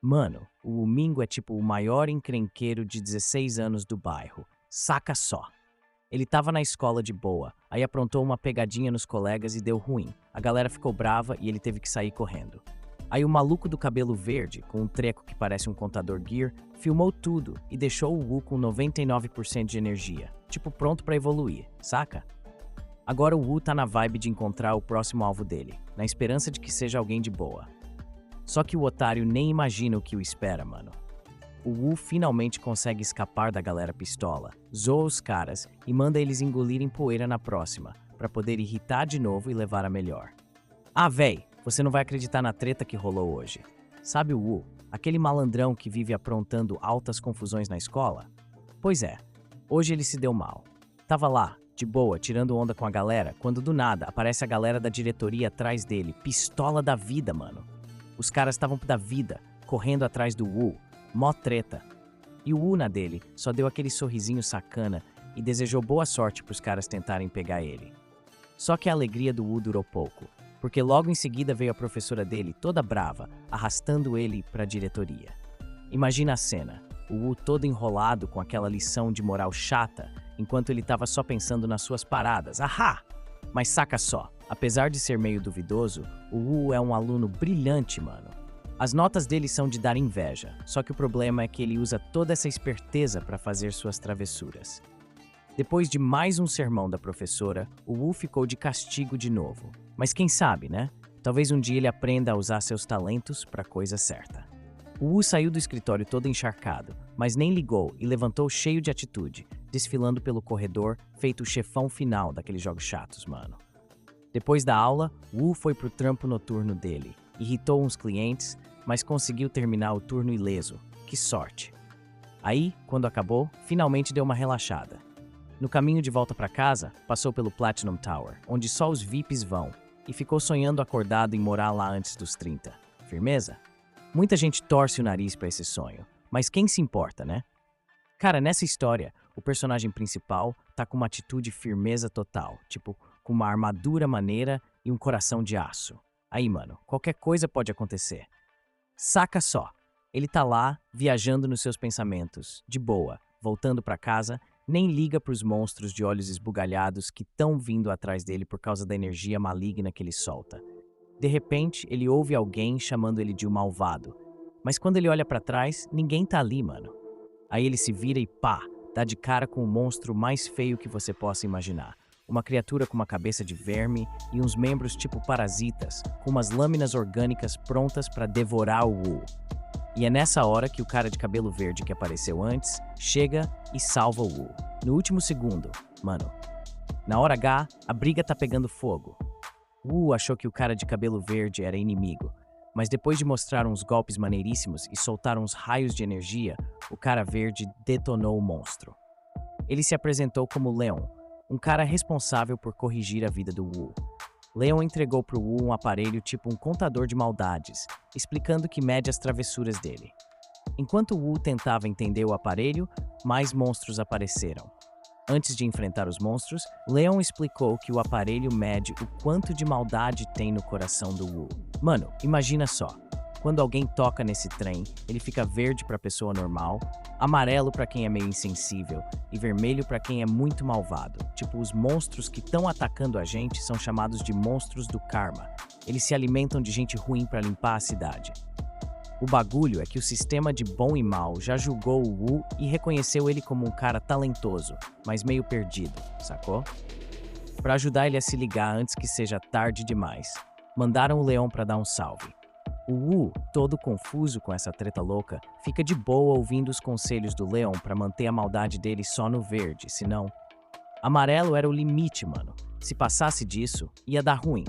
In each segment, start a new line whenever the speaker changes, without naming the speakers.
Mano, o Mingo é tipo o maior encrenqueiro de 16 anos do bairro. Saca só. Ele tava na escola de boa, aí aprontou uma pegadinha nos colegas e deu ruim. A galera ficou brava e ele teve que sair correndo. Aí o maluco do cabelo verde, com um treco que parece um contador Gear, filmou tudo e deixou o Wu com 99% de energia, tipo pronto pra evoluir, saca? Agora o Wu tá na vibe de encontrar o próximo alvo dele, na esperança de que seja alguém de boa. Só que o otário nem imagina o que o espera, mano. O Wu finalmente consegue escapar da galera pistola, zoa os caras e manda eles engolirem poeira na próxima, pra poder irritar de novo e levar a melhor. Ah, véi, você não vai acreditar na treta que rolou hoje. Sabe o Wu, aquele malandrão que vive aprontando altas confusões na escola? Pois é, hoje ele se deu mal. Tava lá, de boa, tirando onda com a galera, quando do nada aparece a galera da diretoria atrás dele, pistola da vida, mano. Os caras estavam da vida, correndo atrás do Wu, mó treta. E o Wu na dele só deu aquele sorrisinho sacana e desejou boa sorte pros caras tentarem pegar ele. Só que a alegria do Wu durou pouco, porque logo em seguida veio a professora dele, toda brava, arrastando ele pra diretoria. Imagina a cena, o Wu todo enrolado com aquela lição de moral chata, enquanto ele tava só pensando nas suas paradas. Ahá! Mas saca só, apesar de ser meio duvidoso, o Wu é um aluno brilhante, mano. As notas dele são de dar inveja, só que o problema é que ele usa toda essa esperteza para fazer suas travessuras. Depois de mais um sermão da professora, o Wu ficou de castigo de novo. Mas quem sabe, né? Talvez um dia ele aprenda a usar seus talentos para a coisa certa. O Wu saiu do escritório todo encharcado, mas nem ligou e levantou cheio de atitude, desfilando pelo corredor, feito o chefão final daqueles jogos chatos, mano. Depois da aula, Wu foi pro trampo noturno dele, irritou uns clientes, mas conseguiu terminar o turno ileso. Que sorte! Aí, quando acabou, finalmente deu uma relaxada. No caminho de volta para casa, passou pelo Platinum Tower, onde só os VIPs vão, e ficou sonhando acordado em morar lá antes dos 30. Firmeza? Muita gente torce o nariz para esse sonho, mas quem se importa, né? Cara, nessa história, o personagem principal tá com uma atitude firmeza total, tipo, com uma armadura maneira e um coração de aço. Aí, mano, qualquer coisa pode acontecer. Saca só, ele tá lá, viajando nos seus pensamentos, de boa, voltando pra casa, nem liga pros monstros de olhos esbugalhados que tão vindo atrás dele por causa da energia maligna que ele solta. De repente, ele ouve alguém chamando ele de um malvado. Mas quando ele olha pra trás, ninguém tá ali, mano. Aí ele se vira e pá, dá de cara com o monstro mais feio que você possa imaginar. Uma criatura com uma cabeça de verme e uns membros tipo parasitas, com umas lâminas orgânicas prontas pra devorar o Wu. E é nessa hora que o cara de cabelo verde que apareceu antes chega e salva o Wu. No último segundo, mano. Na hora H, a briga tá pegando fogo. O Wu achou que o cara de cabelo verde era inimigo, mas depois de mostrar uns golpes maneiríssimos e soltar uns raios de energia, o cara verde detonou o monstro. Ele se apresentou como Leon, um cara responsável por corrigir a vida do Wu. Leon entregou pro Wu um aparelho tipo um contador de maldades, explicando que mede as travessuras dele. Enquanto o Wu tentava entender o aparelho, mais monstros apareceram. Antes de enfrentar os monstros, Leon explicou que o aparelho mede o quanto de maldade tem no coração do Wu. Mano, imagina só. Quando alguém toca nesse trem, ele fica verde pra pessoa normal, amarelo pra quem é meio insensível e vermelho pra quem é muito malvado. Tipo, os monstros que estão atacando a gente são chamados de monstros do karma. Eles se alimentam de gente ruim pra limpar a cidade. O bagulho é que o sistema de bom e mal já julgou o Wu e reconheceu ele como um cara talentoso, mas meio perdido, sacou? Pra ajudar ele a se ligar antes que seja tarde demais, mandaram o Leão pra dar um salve. O Wu, todo confuso com essa treta louca, fica de boa ouvindo os conselhos do Leão pra manter a maldade dele só no verde, senão... Amarelo era o limite, mano. Se passasse disso, ia dar ruim.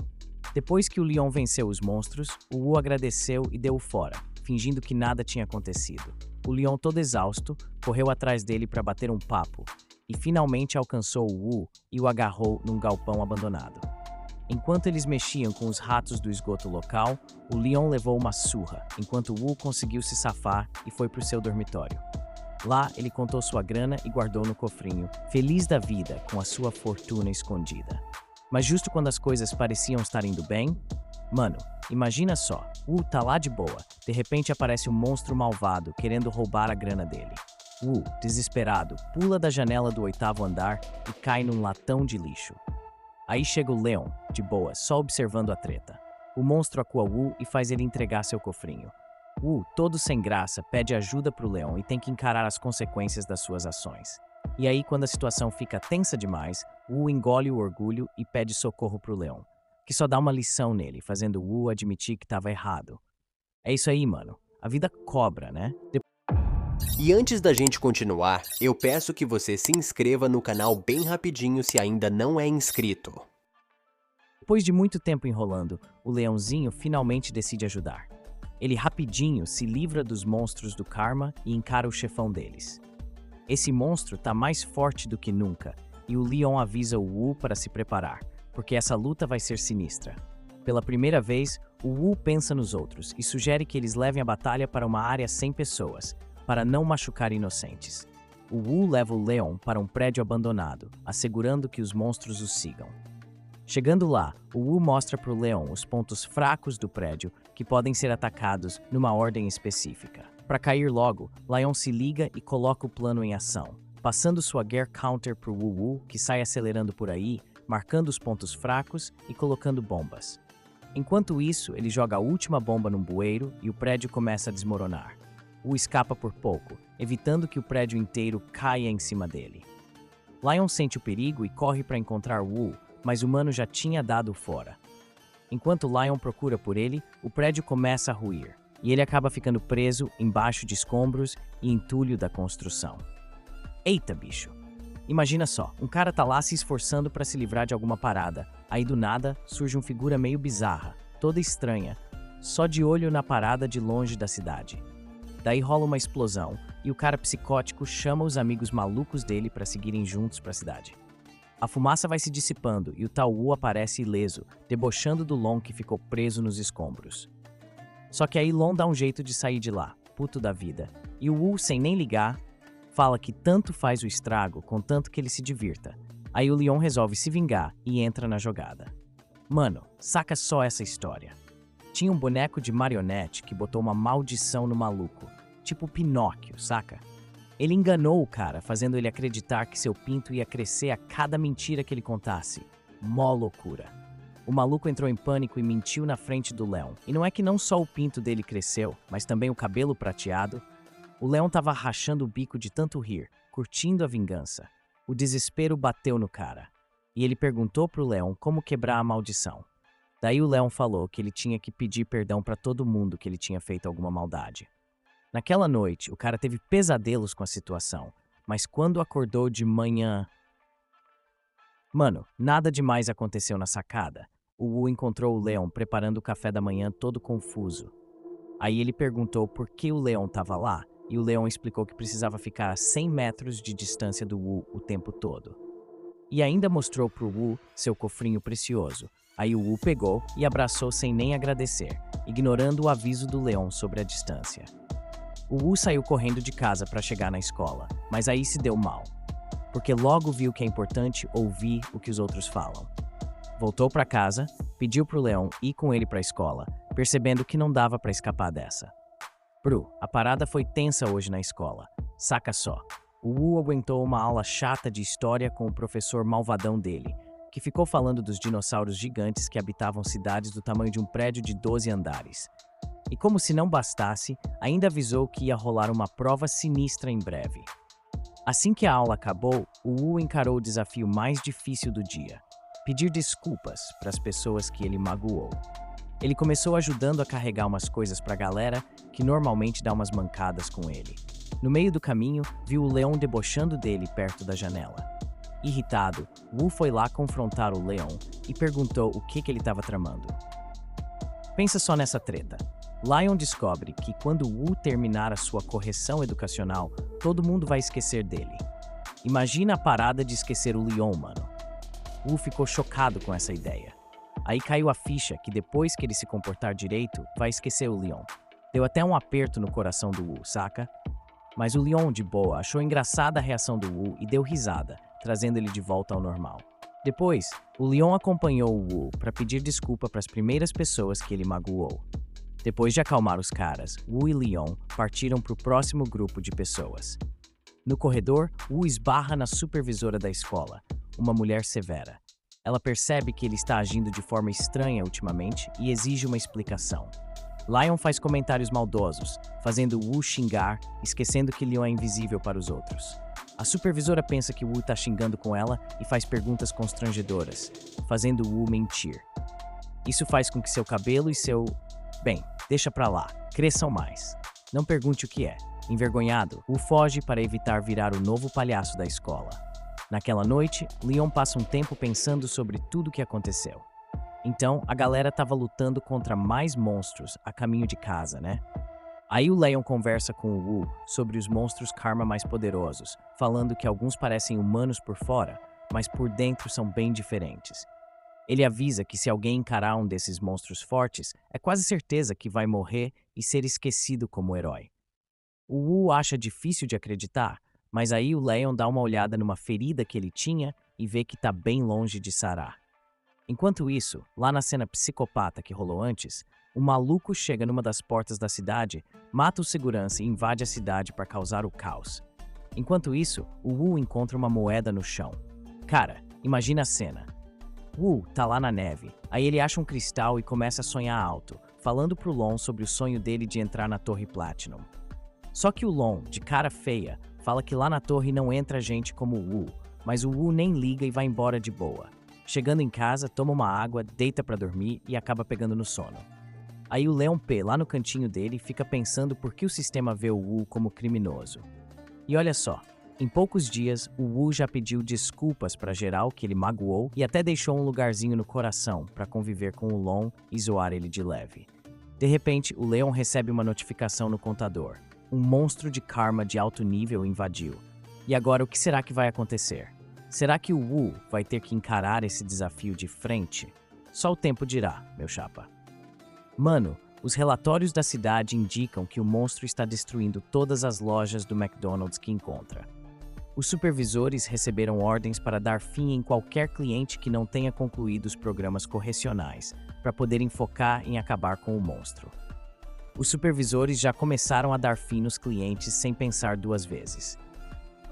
Depois que o Leão venceu os monstros, o Wu agradeceu e deu fora, fingindo que nada tinha acontecido. O Leão, todo exausto, correu atrás dele pra bater um papo e finalmente alcançou o Wu e o agarrou num galpão abandonado. Enquanto eles mexiam com os ratos do esgoto local, o Leon levou uma surra, enquanto Wu conseguiu se safar e foi pro seu dormitório. Lá, ele contou sua grana e guardou no cofrinho, feliz da vida com a sua fortuna escondida. Mas justo quando as coisas pareciam estar indo bem, Mano, imagina só, tá lá de boa, de repente aparece um monstro malvado querendo roubar a grana dele. Desesperado, pula da janela do 8º andar e cai num latão de lixo. Aí chega o Leon, de boa, só observando a treta. O monstro acua e faz ele entregar seu cofrinho. Todo sem graça, pede ajuda pro Leon e tem que encarar as consequências das suas ações. E aí, quando a situação fica tensa demais, engole o orgulho e pede socorro pro Leon, que só dá uma lição nele, fazendo admitir que estava errado. É isso aí, mano. A vida cobra, né?
E antes da gente continuar, eu peço que você se inscreva no canal bem rapidinho se ainda não é inscrito.
Depois de muito tempo enrolando, o leãozinho finalmente decide ajudar. Ele rapidinho se livra dos monstros do karma e encara o chefão deles. Esse monstro tá mais forte do que nunca, e o Leon avisa o para se preparar, porque essa luta vai ser sinistra. Pela primeira vez, o pensa nos outros e sugere que eles levem a batalha para uma área sem pessoas, para não machucar inocentes. O leva o Leon para um prédio abandonado, assegurando que os monstros o sigam. Chegando lá, o mostra para o Leon os pontos fracos do prédio que podem ser atacados numa ordem específica. Para cair logo, Leon se liga e coloca o plano em ação, passando sua Gear Counter para o que sai acelerando por aí, marcando os pontos fracos e colocando bombas. Enquanto isso, ele joga a última bomba num bueiro e o prédio começa a desmoronar. Escapa por pouco, evitando que o prédio inteiro caia em cima dele. Leon sente o perigo e corre para encontrar mas o mano já tinha dado fora. Enquanto Leon procura por ele, o prédio começa a ruir, e ele acaba ficando preso embaixo de escombros e entulho da construção. Eita, bicho! Imagina só, um cara tá lá se esforçando para se livrar de alguma parada, aí do nada surge uma figura meio bizarra, toda estranha, só de olho na parada de longe da cidade. Daí rola uma explosão, e o cara psicótico chama os amigos malucos dele para seguirem juntos para a cidade. A fumaça vai se dissipando e o tal aparece ileso, debochando do Lon que ficou preso nos escombros. Só que aí Lon dá um jeito de sair de lá, puto da vida, e o sem nem ligar, fala que tanto faz o estrago, contanto que ele se divirta. Aí o Leon resolve se vingar e entra na jogada. Mano, saca só essa história. Tinha um boneco de marionete que botou uma maldição no maluco, tipo Pinóquio, saca? Ele enganou o cara, fazendo ele acreditar que seu pinto ia crescer a cada mentira que ele contasse. Mó loucura. O maluco entrou em pânico e mentiu na frente do Leon. E não é que não só o pinto dele cresceu, mas também o cabelo prateado. O Leon tava rachando o bico de tanto rir, curtindo a vingança. O desespero bateu no cara. E ele perguntou pro Leon como quebrar a maldição. Daí o Leon falou que ele tinha que pedir perdão pra todo mundo que ele tinha feito alguma maldade. Naquela noite, o cara teve pesadelos com a situação, mas quando acordou de manhã... Mano, nada demais aconteceu na sacada. O encontrou o Leon preparando o café da manhã todo confuso. Aí ele perguntou por que o Leon tava lá, e o Leon explicou que precisava ficar a 100 metros de distância do o tempo todo. E ainda mostrou pro seu cofrinho precioso. Aí o pegou e abraçou sem nem agradecer, ignorando o aviso do Leon sobre a distância. O saiu correndo de casa para chegar na escola, mas aí se deu mal, porque logo viu que é importante ouvir o que os outros falam. Voltou para casa, pediu pro Leon ir com ele para a escola, percebendo que não dava para escapar dessa. A parada foi tensa hoje na escola. Saca só, o aguentou uma aula chata de história com o professor malvadão dele, que ficou falando dos dinossauros gigantes que habitavam cidades do tamanho de um prédio de 12 andares. E como se não bastasse, ainda avisou que ia rolar uma prova sinistra em breve. Assim que a aula acabou, o encarou o desafio mais difícil do dia: pedir desculpas para as pessoas que ele magoou. Ele começou ajudando a carregar umas coisas para a galera que normalmente dá umas mancadas com ele. No meio do caminho, viu o Leon debochando dele perto da janela. Irritado, Wu foi lá confrontar o Leon e perguntou o que ele estava tramando. Pensa só nessa treta. Leon descobre que quando Wu terminar a sua correção educacional, todo mundo vai esquecer dele. Imagina a parada de esquecer o Leon, mano. Wu ficou chocado com essa ideia. Aí caiu a ficha que depois que ele se comportar direito, vai esquecer o Leon. Deu até um aperto no coração do Wu, saca? Mas o Leon, de boa, achou engraçada a reação do Wu e deu risada, trazendo ele de volta ao normal. Depois, o Leon acompanhou o Wu para pedir desculpa para as primeiras pessoas que ele magoou. Depois de acalmar os caras, Wu e Leon partiram para o próximo grupo de pessoas. No corredor, Wu esbarra na supervisora da escola, uma mulher severa. Ela percebe que ele está agindo de forma estranha ultimamente e exige uma explicação. Lion faz comentários maldosos, fazendo Wu xingar, esquecendo que Leon é invisível para os outros. A supervisora pensa que Wu está xingando com ela e faz perguntas constrangedoras, fazendo Wu mentir. Isso faz com que seu cabelo e seu... Bem, deixa pra lá, cresçam mais. Não pergunte o que é. Envergonhado, Wu foge para evitar virar o novo palhaço da escola. Naquela noite, Leon passa um tempo pensando sobre tudo o que aconteceu. Então, a galera estava lutando contra mais monstros a caminho de casa, né? Aí o Leon conversa com o Wu sobre os monstros Karma mais poderosos, falando que alguns parecem humanos por fora, mas por dentro são bem diferentes. Ele avisa que se alguém encarar um desses monstros fortes, é quase certeza que vai morrer e ser esquecido como herói. O Wu acha difícil de acreditar, mas aí o Leon dá uma olhada numa ferida que ele tinha e vê que está bem longe de sarar. Enquanto isso, lá na cena psicopata que rolou antes, o maluco chega numa das portas da cidade, mata o segurança e invade a cidade para causar o caos. Enquanto isso, o Wu encontra uma moeda no chão. Cara, imagina a cena. Wu tá lá na neve, aí ele acha um cristal e começa a sonhar alto, falando pro Lon sobre o sonho dele de entrar na Torre Platinum. Só que o Lon, de cara feia, fala que lá na torre não entra gente como o Wu, mas o Wu nem liga e vai embora de boa. Chegando em casa, toma uma água, deita pra dormir e acaba pegando no sono. Aí o Leon P, lá no cantinho dele, fica pensando por que o sistema vê o Wu como criminoso. E olha só, em poucos dias, o Wu já pediu desculpas pra geral que ele magoou e até deixou um lugarzinho no coração pra conviver com o Lon e zoar ele de leve. De repente, o Leon recebe uma notificação no contador. Um monstro de karma de alto nível invadiu. E agora o que será que vai acontecer? Será que o Wu vai ter que encarar esse desafio de frente? Só o tempo dirá, meu chapa. Mano, os relatórios da cidade indicam que o monstro está destruindo todas as lojas do McDonald's que encontra. Os supervisores receberam ordens para dar fim em qualquer cliente que não tenha concluído os programas correcionais, para poderem focar em acabar com o monstro. Os supervisores já começaram a dar fim nos clientes sem pensar duas vezes.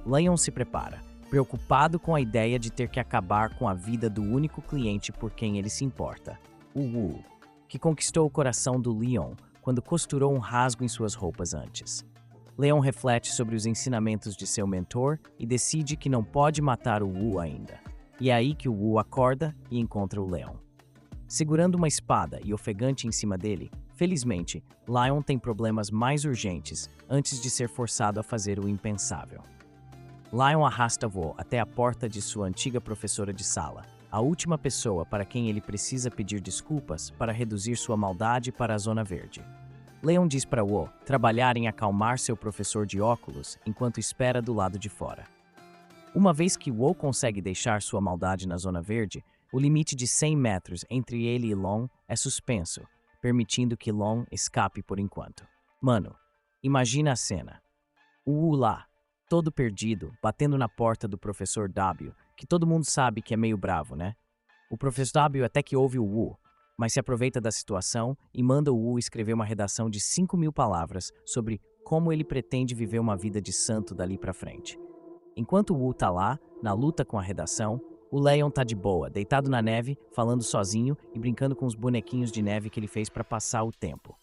Leon se prepara, preocupado com a ideia de ter que acabar com a vida do único cliente por quem ele se importa, o Wu, que conquistou o coração do Leon quando costurou um rasgo em suas roupas antes. Leon reflete sobre os ensinamentos de seu mentor e decide que não pode matar o Wu ainda. E é aí que o Wu acorda e encontra o Leon. Segurando uma espada e ofegante em cima dele, felizmente, Leon tem problemas mais urgentes antes de ser forçado a fazer o impensável. Leon arrasta Wu até a porta de sua antiga professora de sala, a última pessoa para quem ele precisa pedir desculpas para reduzir sua maldade para a Zona Verde. Leon diz para Wu trabalhar em acalmar seu professor de óculos enquanto espera do lado de fora. Uma vez que Wu consegue deixar sua maldade na Zona Verde, o limite de 100 metros entre ele e Lon é suspenso, permitindo que Lon escape por enquanto. Mano, imagina a cena. O Wu lá, todo perdido, batendo na porta do professor W, que todo mundo sabe que é meio bravo, né? O professor W até que ouve o Wu, mas se aproveita da situação e manda o Wu escrever uma redação de 5.000 palavras sobre como ele pretende viver uma vida de santo dali pra frente. Enquanto o Wu tá lá, na luta com a redação, o Leon tá de boa, deitado na neve, falando sozinho e brincando com os bonequinhos de neve que ele fez pra passar o tempo.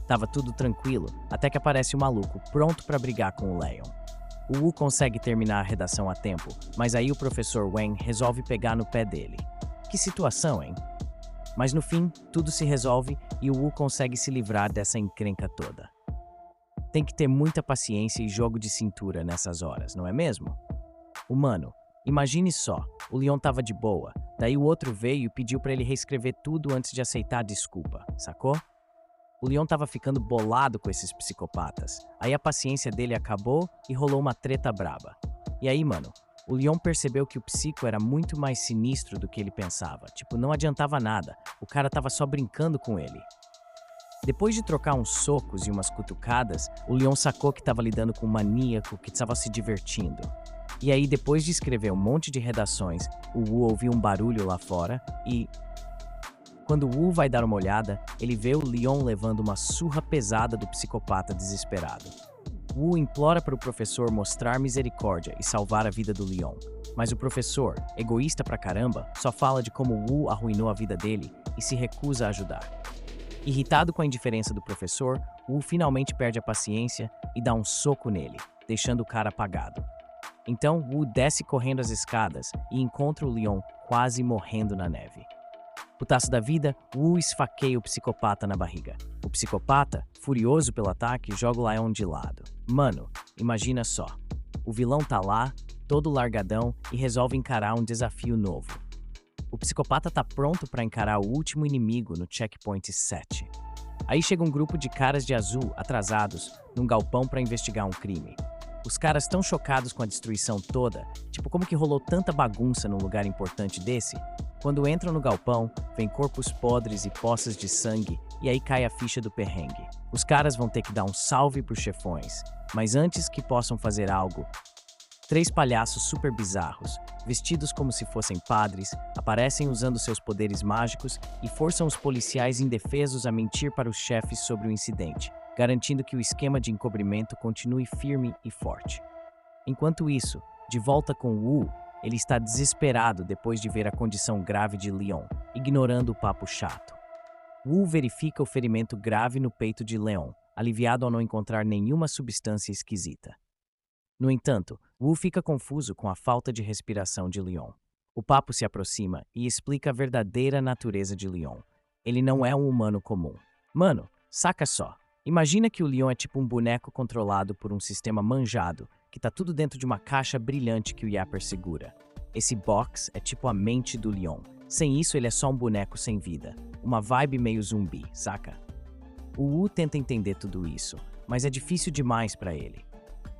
Tava tudo tranquilo, até que aparece o maluco, pronto pra brigar com o Leon. O Wu consegue terminar a redação a tempo, mas aí o professor Wang resolve pegar no pé dele. Que situação, hein? Mas no fim, tudo se resolve e o Wu consegue se livrar dessa encrenca toda. Tem que ter muita paciência e jogo de cintura nessas horas, não é mesmo? Humano, imagine só, o Leon tava de boa, daí o outro veio e pediu pra ele reescrever tudo antes de aceitar a desculpa, sacou? O Leon tava ficando bolado com esses psicopatas, aí a paciência dele acabou e rolou uma treta braba. E aí, mano, o Leon percebeu que o psico era muito mais sinistro do que ele pensava, tipo, não adiantava nada, o cara tava só brincando com ele. Depois de trocar uns socos e umas cutucadas, o Leon sacou que estava lidando com um maníaco que estava se divertindo. E aí, depois de escrever um monte de redações, o Wu ouviu um barulho lá fora e... Quando o Wu vai dar uma olhada, ele vê o Leon levando uma surra pesada do psicopata desesperado. Wu implora para o professor mostrar misericórdia e salvar a vida do Leon. Mas o professor, egoísta pra caramba, só fala de como Wu arruinou a vida dele e se recusa a ajudar. Irritado com a indiferença do professor, Wu finalmente perde a paciência e dá um soco nele, deixando o cara apagado. Então, Wu desce correndo as escadas e encontra o Leon quase morrendo na neve. Putaço da vida, Wu esfaqueia o psicopata na barriga. O psicopata, furioso pelo ataque, joga o Leon de lado. Mano, imagina só. O vilão tá lá, todo largadão, e resolve encarar um desafio novo. O psicopata tá pronto pra encarar o último inimigo no checkpoint 7. Aí chega um grupo de caras de azul, atrasados, num galpão pra investigar um crime. Os caras tão chocados com a destruição toda, tipo como que rolou tanta bagunça num lugar importante desse? Quando entram no galpão, vem corpos podres e poças de sangue, e aí cai a ficha do perrengue. Os caras vão ter que dar um salve pros chefões, mas antes que possam fazer algo, 3 palhaços super bizarros, vestidos como se fossem padres, aparecem usando seus poderes mágicos e forçam os policiais indefesos a mentir para os chefes sobre o incidente, garantindo que o esquema de encobrimento continue firme e forte. Enquanto isso, de volta com Wu, ele está desesperado depois de ver a condição grave de Leon, ignorando o papo chato. Wu verifica o ferimento grave no peito de Leon, aliviado ao não encontrar nenhuma substância esquisita. No entanto, Wu fica confuso com a falta de respiração de Leon. O papo se aproxima e explica a verdadeira natureza de Leon. Ele não é um humano comum. Mano, saca só. Imagina que o Leon é tipo um boneco controlado por um sistema manjado, que tá tudo dentro de uma caixa brilhante que o Yapper segura. Esse box é tipo a mente do Leon. Sem isso, ele é só um boneco sem vida. Uma vibe meio zumbi, saca? O Wu tenta entender tudo isso, mas é difícil demais pra ele.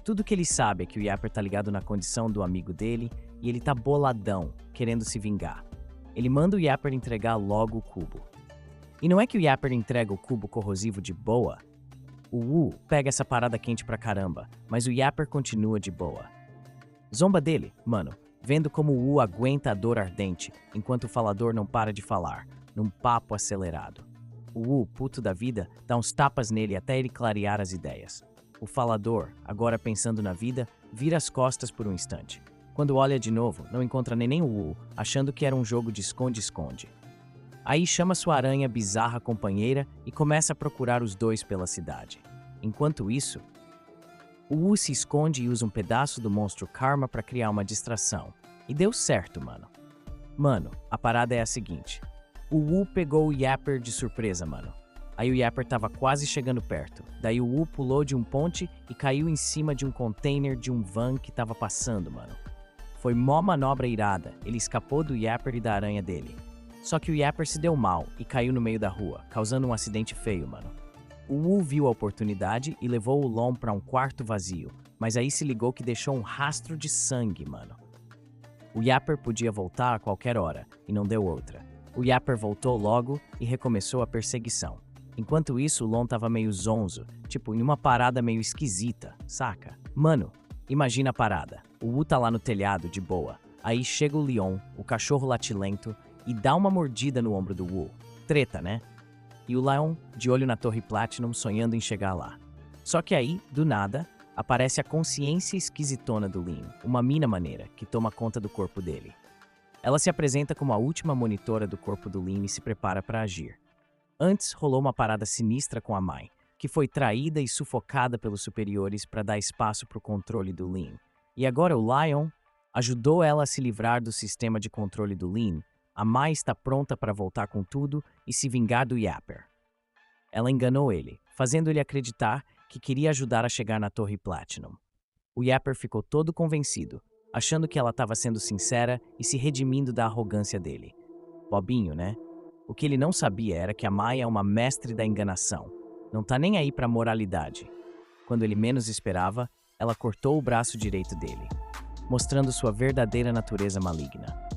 Tudo que ele sabe é que o Yapper tá ligado na condição do amigo dele e ele tá boladão, querendo se vingar. Ele manda o Yapper entregar logo o cubo. E não é que o Yapper entrega o cubo corrosivo de boa. O Wu pega essa parada quente pra caramba, mas o Yapper continua de boa. Zomba dele, mano, vendo como o Wu aguenta a dor ardente enquanto o falador não para de falar, num papo acelerado. O Wu, puto da vida, dá uns tapas nele até ele clarear as ideias. O falador, agora pensando na vida, vira as costas por um instante. Quando olha de novo, não encontra nem o Wu, achando que era um jogo de esconde-esconde. Aí chama sua aranha bizarra companheira e começa a procurar os dois pela cidade. Enquanto isso, o Wu se esconde e usa um pedaço do monstro Karma para criar uma distração. E deu certo, mano. Mano, a parada é a seguinte. O Wu pegou o Yapper de surpresa, mano. Aí o Yapper tava quase chegando perto. Daí o Wu pulou de um ponte e caiu em cima de um container de um van que tava passando, mano. Foi mó manobra irada. Ele escapou do Yapper e da aranha dele. Só que o Yapper se deu mal e caiu no meio da rua, causando um acidente feio, mano. O Wu viu a oportunidade e levou o Lon pra um quarto vazio, mas aí se ligou que deixou um rastro de sangue, mano. O Yapper podia voltar a qualquer hora, e não deu outra. O Yapper voltou logo e recomeçou a perseguição. Enquanto isso, o Lon tava meio zonzo, tipo em uma parada meio esquisita, saca? Mano, imagina a parada. O Wu tá lá no telhado, de boa. Aí chega o Leon, o cachorro latilento, e dá uma mordida no ombro do Wu. Treta, né? E o Leon, de olho na Torre Platinum, sonhando em chegar lá. Só que aí, do nada, aparece a consciência esquisitona do Lin, uma mina maneira, que toma conta do corpo dele. Ela se apresenta como a última monitora do corpo do Lin e se prepara para agir. Antes, rolou uma parada sinistra com a Mai, que foi traída e sufocada pelos superiores para dar espaço para o controle do Lin. E agora o Leon ajudou ela a se livrar do sistema de controle do Lin. A Mai está pronta para voltar com tudo e se vingar do Yapper. Ela enganou ele, fazendo ele acreditar que queria ajudar a chegar na Torre Platinum. O Yapper ficou todo convencido, achando que ela estava sendo sincera e se redimindo da arrogância dele. Bobinho, né? O que ele não sabia era que a Mai é uma mestre da enganação. Não tá nem aí pra moralidade. Quando ele menos esperava, ela cortou o braço direito dele, mostrando sua verdadeira natureza maligna.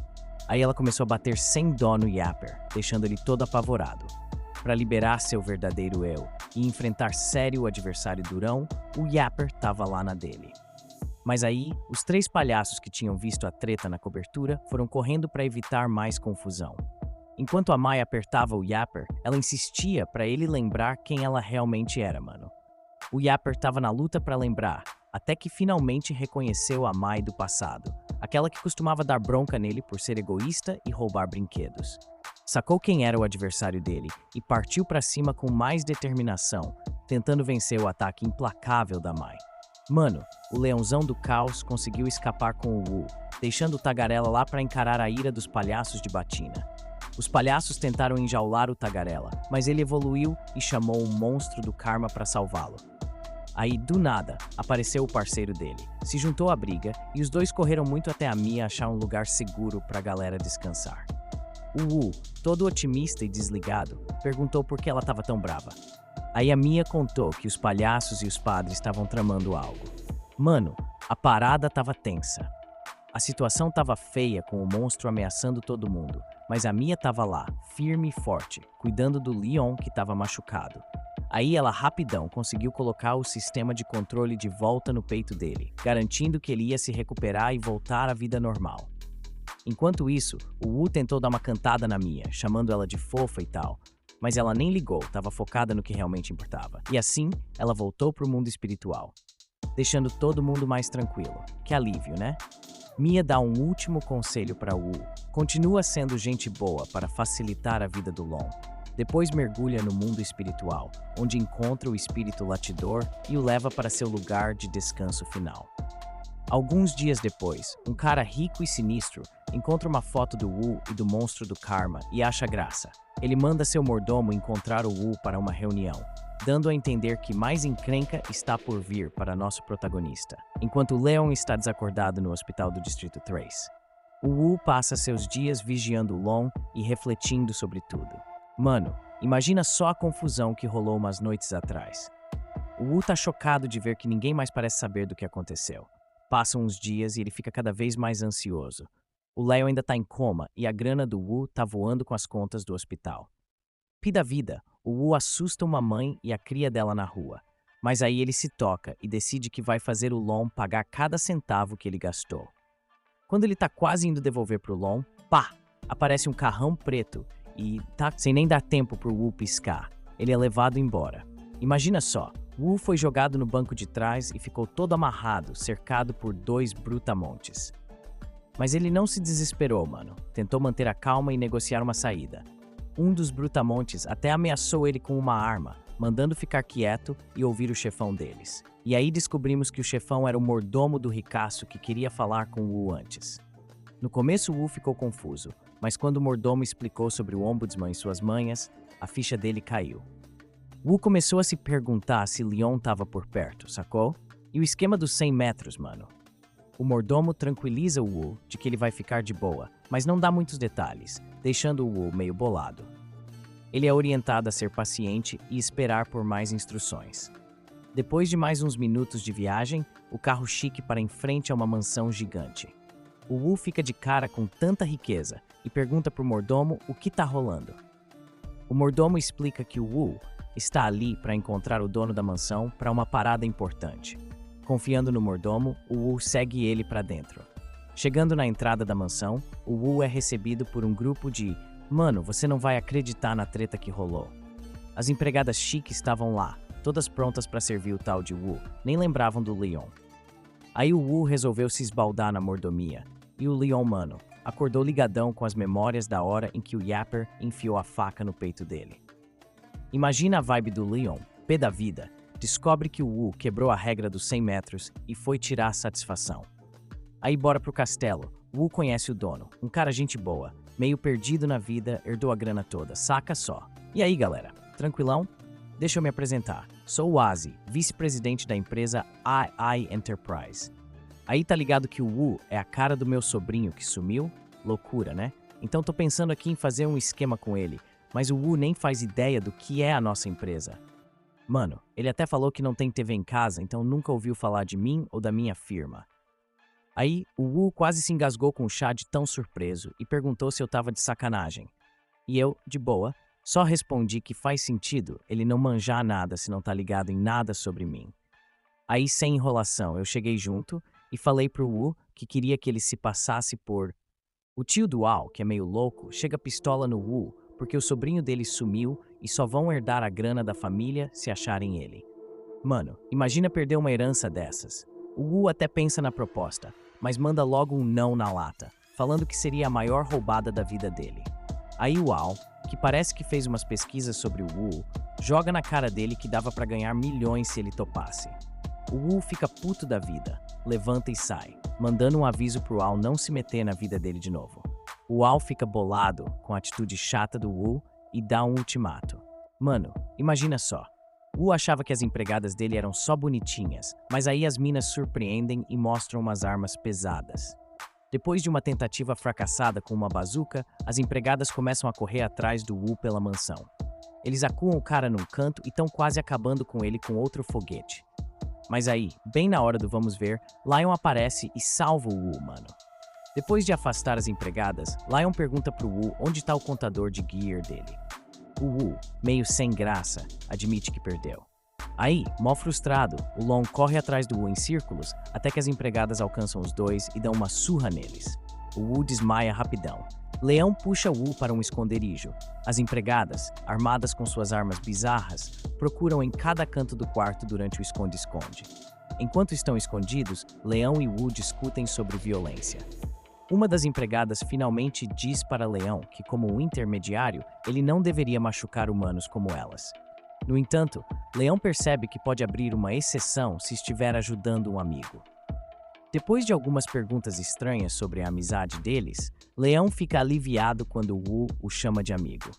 Aí ela começou a bater sem dó no Yapper, deixando ele todo apavorado. para liberar seu verdadeiro eu e enfrentar sério o adversário durão, o Yapper tava lá na dele. Mas aí, os 3 palhaços que tinham visto a treta na cobertura foram correndo para evitar mais confusão. Enquanto a Mai apertava o Yapper, ela insistia para ele lembrar quem ela realmente era, mano. O Yapper tava na luta para lembrar, até que finalmente reconheceu a Mai do passado, aquela que costumava dar bronca nele por ser egoísta e roubar brinquedos. Sacou quem era o adversário dele e partiu para cima com mais determinação, tentando vencer o ataque implacável da Mai. Mano, o leãozão do caos conseguiu escapar com o Wu, deixando o Tagarela lá para encarar a ira dos palhaços de batina. Os palhaços tentaram enjaular o Tagarela, mas ele evoluiu e chamou um monstro do karma para salvá-lo. Aí, do nada, apareceu o parceiro dele, se juntou à briga e os dois correram muito até a Mia achar um lugar seguro para a galera descansar. O Wu, todo otimista e desligado, perguntou por que ela estava tão brava. Aí a Mia contou que os palhaços e os padres estavam tramando algo. Mano, a parada estava tensa. A situação estava feia com o monstro ameaçando todo mundo, mas a Mia estava lá, firme e forte, cuidando do Leon que estava machucado. Aí ela rapidão conseguiu colocar o sistema de controle de volta no peito dele, garantindo que ele ia se recuperar e voltar à vida normal. Enquanto isso, o Wu tentou dar uma cantada na Mia, chamando ela de fofa e tal, mas ela nem ligou, estava focada no que realmente importava. E assim, ela voltou para o mundo espiritual, deixando todo mundo mais tranquilo. Que alívio, né? Mia dá um último conselho para Wu. Continua sendo gente boa para facilitar a vida do Long. Depois mergulha no mundo espiritual, onde encontra o espírito latidor e o leva para seu lugar de descanso final. Alguns dias depois, um cara rico e sinistro encontra uma foto do Wu e do monstro do karma e acha graça. Ele manda seu mordomo encontrar o Wu para uma reunião, dando a entender que mais encrenca está por vir para nosso protagonista, enquanto Leon está desacordado no hospital do Distrito 3. O Wu passa seus dias vigiando o Long e refletindo sobre tudo. Mano, imagina só a confusão que rolou umas noites atrás. O Wu tá chocado de ver que ninguém mais parece saber do que aconteceu. Passam uns dias e ele fica cada vez mais ansioso. O Leon ainda tá em coma e a grana do Wu tá voando com as contas do hospital. Pi da vida, o Wu assusta uma mãe e a cria dela na rua. Mas aí ele se toca e decide que vai fazer o Long pagar cada centavo que ele gastou. Quando ele tá quase indo devolver pro Long, pá! Aparece um carrão preto e tá sem nem dar tempo pro Wu piscar. Ele é levado embora. Imagina só, Wu foi jogado no banco de trás e ficou todo amarrado, cercado por 2 brutamontes. Mas ele não se desesperou, mano. Tentou manter a calma e negociar uma saída. Um dos brutamontes até ameaçou ele com uma arma, mandando ficar quieto e ouvir o chefão deles. E aí descobrimos que o chefão era o mordomo do ricaço que queria falar com o Wu antes. No começo, o Wu ficou confuso, mas quando o mordomo explicou sobre o ombudsman e suas manhas, a ficha dele caiu. Wu começou a se perguntar se Leon estava por perto, sacou? E o esquema dos 100 metros, mano. O mordomo tranquiliza o Wu de que ele vai ficar de boa, mas não dá muitos detalhes, deixando o Wu meio bolado. Ele é orientado a ser paciente e esperar por mais instruções. Depois de mais uns minutos de viagem, o carro chique para em frente a uma mansão gigante. O Wu fica de cara com tanta riqueza e pergunta pro mordomo o que tá rolando. O mordomo explica que o Wu está ali para encontrar o dono da mansão para uma parada importante. Confiando no mordomo, o Wu segue ele para dentro. Chegando na entrada da mansão, o Wu é recebido por um grupo de "Mano, você não vai acreditar na treta que rolou". As empregadas chiques estavam lá, todas prontas para servir o tal de Wu, nem lembravam do Leon. Aí o Wu resolveu se esbaldar na mordomia, e o Leon, mano, acordou ligadão com as memórias da hora em que o Yapper enfiou a faca no peito dele. Imagina a vibe do Leon, pé da vida, descobre que o Wu quebrou a regra dos 100 metros e foi tirar a satisfação. Aí bora pro castelo, o Wu conhece o dono, um cara gente boa, meio perdido na vida, herdou a grana toda, saca só. E aí galera, tranquilão? Deixa eu me apresentar, sou o Azi, vice-presidente da empresa II Enterprise. Aí tá ligado que o Wu é a cara do meu sobrinho que sumiu? Loucura, né? Então tô pensando aqui em fazer um esquema com ele, mas o Wu nem faz ideia do que é a nossa empresa. Mano, ele até falou que não tem TV em casa, então nunca ouviu falar de mim ou da minha firma. Aí, o Wu quase se engasgou com o chá de tão surpreso e perguntou se eu tava de sacanagem. E eu, de boa, Só respondi que faz sentido ele não manjar nada se não tá ligado em nada sobre mim. Aí, sem enrolação, eu cheguei junto e falei pro Wu que queria que ele se passasse por... O tio do Al, que é meio louco, chega pistola no Wu porque o sobrinho dele sumiu e só vão herdar a grana da família se acharem ele. Mano, imagina perder uma herança dessas. O Wu até pensa na proposta, mas manda logo um não na lata, falando que seria a maior roubada da vida dele. Aí o Al, que parece que fez umas pesquisas sobre o Wu, joga na cara dele que dava pra ganhar milhões se ele topasse. O Wu fica puto da vida, levanta e sai, mandando um aviso pro Al não se meter na vida dele de novo. O Al fica bolado com a atitude chata do Wu e dá um ultimato. Mano, imagina só. Wu achava que as empregadas dele eram só bonitinhas, mas aí as minas surpreendem e mostram umas armas pesadas. Depois de uma tentativa fracassada com uma bazuca, as empregadas começam a correr atrás do Wu pela mansão. Eles acuam o cara num canto e estão quase acabando com ele com outro foguete. Mas aí, bem na hora do vamos ver, Lion aparece e salva o Wu, mano. Depois de afastar as empregadas, Lion pergunta pro Wu onde tá o contador de gear dele. O Wu, meio sem graça, admite que perdeu. Aí, mó frustrado, o Long corre atrás do Wu em círculos até que as empregadas alcançam os dois e dão uma surra neles. O Wu desmaia rapidão. Leão puxa o Wu para um esconderijo. As empregadas, armadas com suas armas bizarras, procuram em cada canto do quarto durante o esconde-esconde. Enquanto estão escondidos, Leão e Wu discutem sobre violência. Uma das empregadas finalmente diz para Leão que, como um intermediário, ele não deveria machucar humanos como elas. No entanto, Leão percebe que pode abrir uma exceção se estiver ajudando um amigo. Depois de algumas perguntas estranhas sobre a amizade deles, Leão fica aliviado quando Wu o chama de amigo.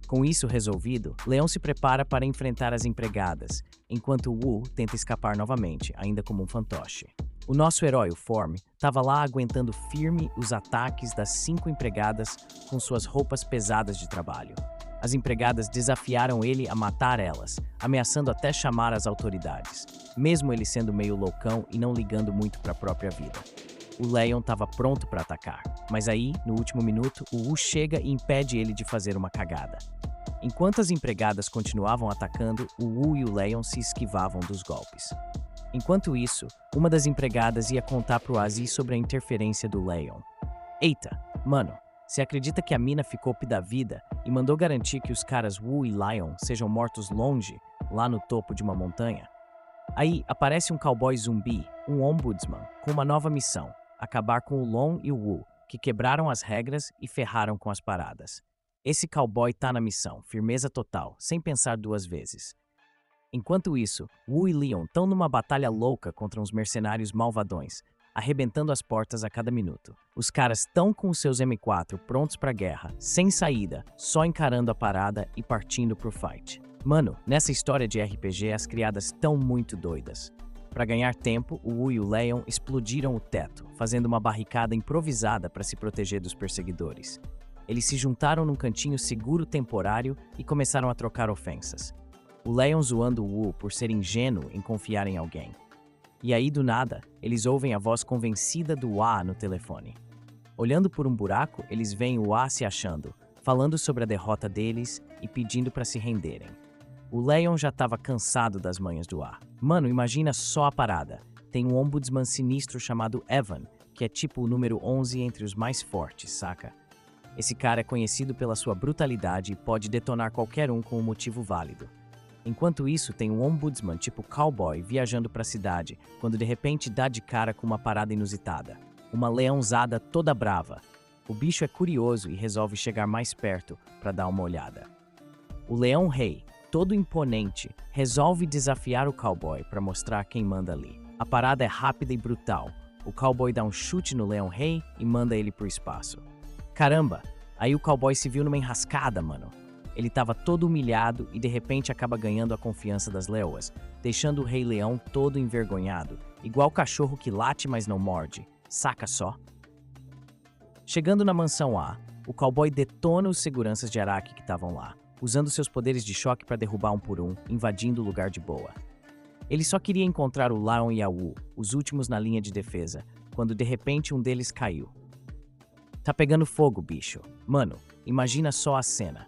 Com isso resolvido, Leão se prepara para enfrentar as empregadas, enquanto Wu tenta escapar novamente, ainda como um fantoche. O nosso herói, o Form, estava lá aguentando firme os ataques das 5 empregadas com suas roupas pesadas de trabalho. As empregadas desafiaram ele a matar elas, ameaçando até chamar as autoridades, mesmo ele sendo meio loucão e não ligando muito para a própria vida. O Leon estava pronto para atacar, mas aí, no último minuto, o Wu chega e impede ele de fazer uma cagada. Enquanto as empregadas continuavam atacando, o Wu e o Leon se esquivavam dos golpes. Enquanto isso, uma das empregadas ia contar pro Aziz sobre a interferência do Leon. Eita, mano, você acredita que a mina ficou pé da vida e mandou garantir que os caras Wu e Lion sejam mortos longe, lá no topo de uma montanha? Aí aparece um cowboy zumbi, um ombudsman, com uma nova missão: acabar com o Long e o Wu, que quebraram as regras e ferraram com as paradas. Esse cowboy tá na missão, firmeza total, sem pensar 2 vezes. Enquanto isso, Wu e Leon estão numa batalha louca contra uns mercenários malvadões, arrebentando as portas a cada minuto. Os caras estão com os seus M4 prontos pra guerra, sem saída, só encarando a parada e partindo pro fight. Mano, nessa história de RPG as criadas estão muito doidas. Pra ganhar tempo, o Wu e o Leon explodiram o teto, fazendo uma barricada improvisada para se proteger dos perseguidores. Eles se juntaram num cantinho seguro temporário e começaram a trocar ofensas. O Leon zoando o Wu por ser ingênuo em confiar em alguém. E aí, do nada, eles ouvem a voz convencida do Wa no telefone. Olhando por um buraco, eles veem o Wa se achando, falando sobre a derrota deles e pedindo para se renderem. O Leon já estava cansado das manhas do Wa. Mano, imagina só a parada. Tem um ombudsman sinistro chamado Evan, que é tipo o número 11 entre os mais fortes, saca? Esse cara é conhecido pela sua brutalidade e pode detonar qualquer um com um motivo válido. Enquanto isso, tem um ombudsman tipo cowboy viajando pra cidade, quando de repente dá de cara com uma parada inusitada. Uma leãozada toda brava. O bicho é curioso e resolve chegar mais perto pra dar uma olhada. O leão rei, todo imponente, resolve desafiar o cowboy pra mostrar quem manda ali. A parada é rápida e brutal. O cowboy dá um chute no leão rei e manda ele pro espaço. Caramba, aí o cowboy se viu numa enrascada, mano. Ele estava todo humilhado e de repente acaba ganhando a confiança das leoas, deixando o Rei Leão todo envergonhado, igual cachorro que late mas não morde. Saca só? Chegando na mansão A, o cowboy detona os seguranças de Araki que estavam lá, usando seus poderes de choque para derrubar um por um, invadindo o lugar de boa. Ele só queria encontrar o Lion e a Wu, os últimos na linha de defesa, quando de repente um deles caiu. Tá pegando fogo, bicho. Mano, imagina só a cena.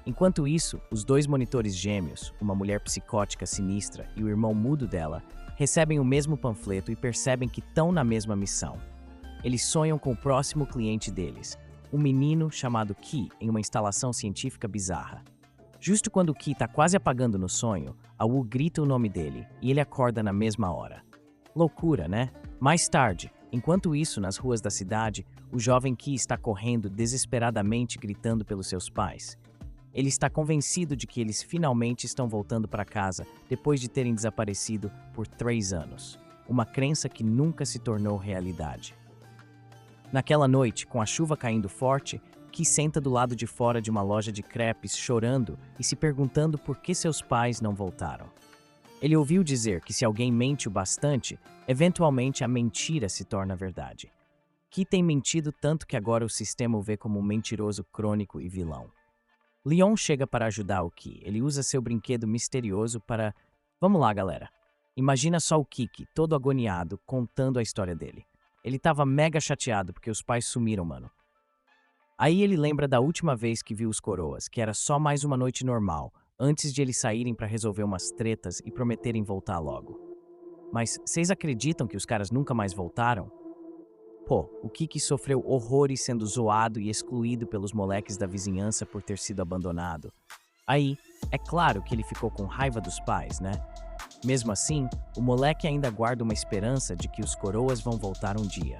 Enquanto isso, os dois monitores gêmeos, uma mulher psicótica sinistra e o irmão mudo dela, recebem o mesmo panfleto e percebem que estão na mesma missão. Eles sonham com o próximo cliente deles, um menino chamado Ki em uma instalação científica bizarra. Justo quando o Ki está quase apagando no sonho, a Wu grita o nome dele e ele acorda na mesma hora. Loucura, né? Mais tarde, enquanto isso, nas ruas da cidade, o jovem Ki está correndo desesperadamente gritando pelos seus pais. Ele está convencido de que eles finalmente estão voltando para casa depois de terem desaparecido por 3 anos. Uma crença que nunca se tornou realidade. Naquela noite, com a chuva caindo forte, Ki senta do lado de fora de uma loja de crepes chorando e se perguntando por que seus pais não voltaram. Ele ouviu dizer que se alguém mente o bastante, eventualmente a mentira se torna verdade. Ki tem mentido tanto que agora o sistema o vê como um mentiroso crônico e vilão. Leon chega para ajudar o Ki. Ele usa seu brinquedo misterioso para... Vamos lá, galera. Imagina só o Kiki, todo agoniado, contando a história dele. Ele tava mega chateado porque os pais sumiram, mano. Aí ele lembra da última vez que viu os coroas, que era só mais uma noite normal, antes de eles saírem para resolver umas tretas e prometerem voltar logo. Mas vocês acreditam que os caras nunca mais voltaram? Pô, o Kiki sofreu horrores sendo zoado e excluído pelos moleques da vizinhança por ter sido abandonado. Aí, é claro que ele ficou com raiva dos pais, né? Mesmo assim, o moleque ainda guarda uma esperança de que os coroas vão voltar um dia.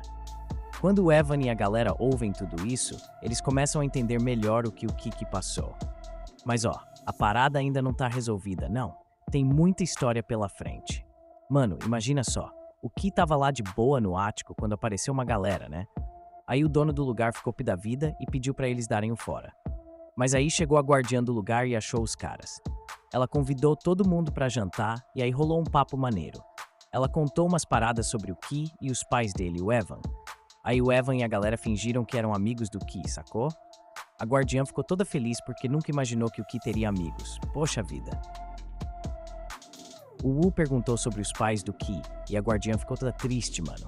Quando o Evan e a galera ouvem tudo isso, eles começam a entender melhor o que o Kiki passou. Mas ó, a parada ainda não tá resolvida, não. Tem muita história pela frente. Mano, imagina só. O Ki tava lá de boa no ático quando apareceu uma galera, né? Aí o dono do lugar ficou pé da vida e pediu pra eles darem o fora. Mas aí chegou a guardiã do lugar e achou os caras. Ela convidou todo mundo pra jantar e aí rolou um papo maneiro. Ela contou umas paradas sobre o Ki e os pais dele, o Evan. Aí o Evan e a galera fingiram que eram amigos do Ki, sacou? A guardiã ficou toda feliz porque nunca imaginou que o Ki teria amigos. Poxa vida. O Wu perguntou sobre os pais do Ki e a guardiã ficou toda triste, mano.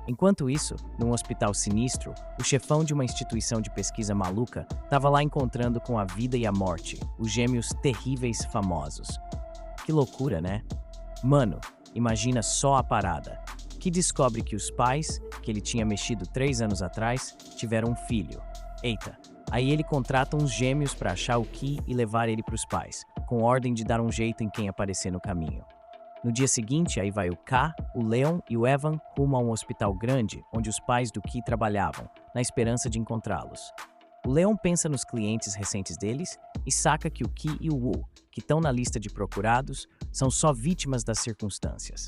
Enquanto isso, num hospital sinistro, o chefão de uma instituição de pesquisa maluca tava lá encontrando com a vida e a morte, os gêmeos terríveis famosos. Que loucura, né? Mano, imagina só a parada. Que descobre que os pais, que ele tinha mexido 3 anos atrás, tiveram um filho. Eita, aí ele contrata uns gêmeos pra achar o Ki e levar ele pros pais, com ordem de dar um jeito em quem aparecer no caminho. No dia seguinte, aí vai o K, o Leon e o Evan rumo a um hospital grande, onde os pais do Ki trabalhavam, na esperança de encontrá-los. O Leon pensa nos clientes recentes deles e saca que o Ki e o Wu, que estão na lista de procurados, são só vítimas das circunstâncias.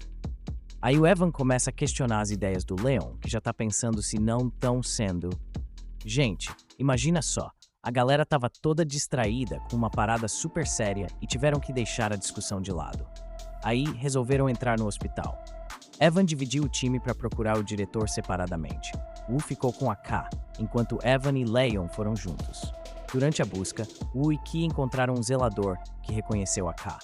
Aí o Evan começa a questionar as ideias do Leon, que já tá pensando se não estão sendo... Gente, imagina só, a galera tava toda distraída com uma parada super séria e tiveram que deixar a discussão de lado. Aí resolveram entrar no hospital. Evan dividiu o time para procurar o diretor separadamente. Wu ficou com a K, enquanto Evan e Leon foram juntos. Durante a busca, Wu e Ki encontraram um zelador que reconheceu a K.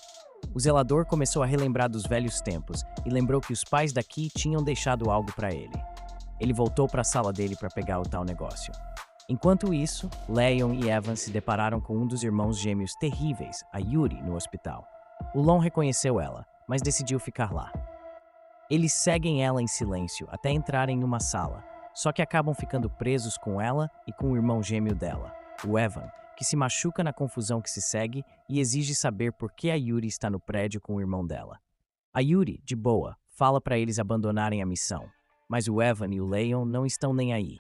O zelador começou a relembrar dos velhos tempos e lembrou que os pais da Ki tinham deixado algo para ele. Ele voltou para a sala dele para pegar o tal negócio. Enquanto isso, Leon e Evan se depararam com um dos irmãos gêmeos terríveis, a Yuri, no hospital. O Lon reconheceu ela, mas decidiu ficar lá. Eles seguem ela em silêncio até entrarem em uma sala, só que acabam ficando presos com ela e com o irmão gêmeo dela, o Evan, que se machuca na confusão que se segue e exige saber por que a Yuri está no prédio com o irmão dela. A Yuri, de boa, fala para eles abandonarem a missão, mas o Evan e o Leon não estão nem aí.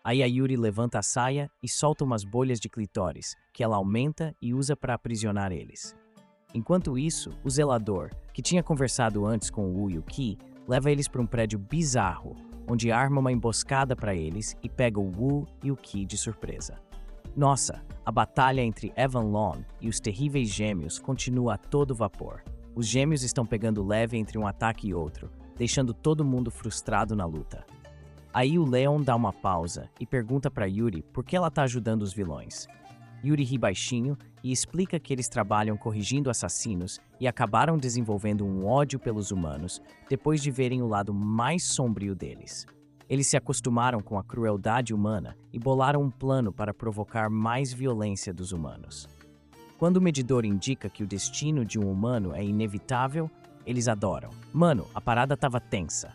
Aí a Yuri levanta a saia e solta umas bolhas de clitóris, que ela aumenta e usa para aprisionar eles. Enquanto isso, o zelador, que tinha conversado antes com o Wu e o Ki, leva eles para um prédio bizarro, onde arma uma emboscada para eles e pega o Wu e o Ki de surpresa. Nossa, a batalha entre Evan Lon e os terríveis gêmeos continua a todo vapor. Os gêmeos estão pegando leve entre um ataque e outro, deixando todo mundo frustrado na luta. Aí o Leon dá uma pausa e pergunta para Yuri por que ela tá ajudando os vilões. Yuri ri baixinho e explica que eles trabalham corrigindo assassinos e acabaram desenvolvendo um ódio pelos humanos depois de verem o lado mais sombrio deles. Eles se acostumaram com a crueldade humana e bolaram um plano para provocar mais violência dos humanos. Quando o medidor indica que o destino de um humano é inevitável, eles adoram. Mano, a parada tava tensa.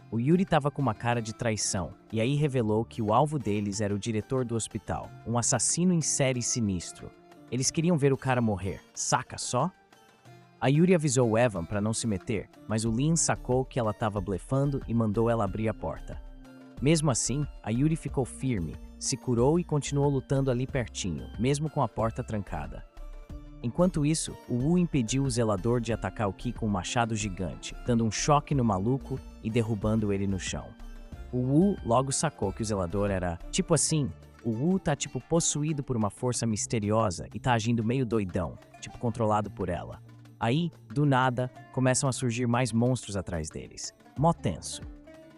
O Yuri tava com uma cara de traição, e aí revelou que o alvo deles era o diretor do hospital, um assassino em série sinistro. Eles queriam ver o cara morrer, saca só? A Yuri avisou o Evan para não se meter, mas o Lynn sacou que ela tava blefando e mandou ela abrir a porta. Mesmo assim, a Yuri ficou firme, se curou e continuou lutando ali pertinho, mesmo com a porta trancada. Enquanto isso, o Wu impediu o zelador de atacar o Ki com um machado gigante, dando um choque no maluco e derrubando ele no chão. O Wu logo sacou que o zelador era, tipo assim, o Wu tá tipo possuído por uma força misteriosa e tá agindo meio doidão, tipo controlado por ela. Aí, do nada, começam a surgir mais monstros atrás deles. Mó tenso.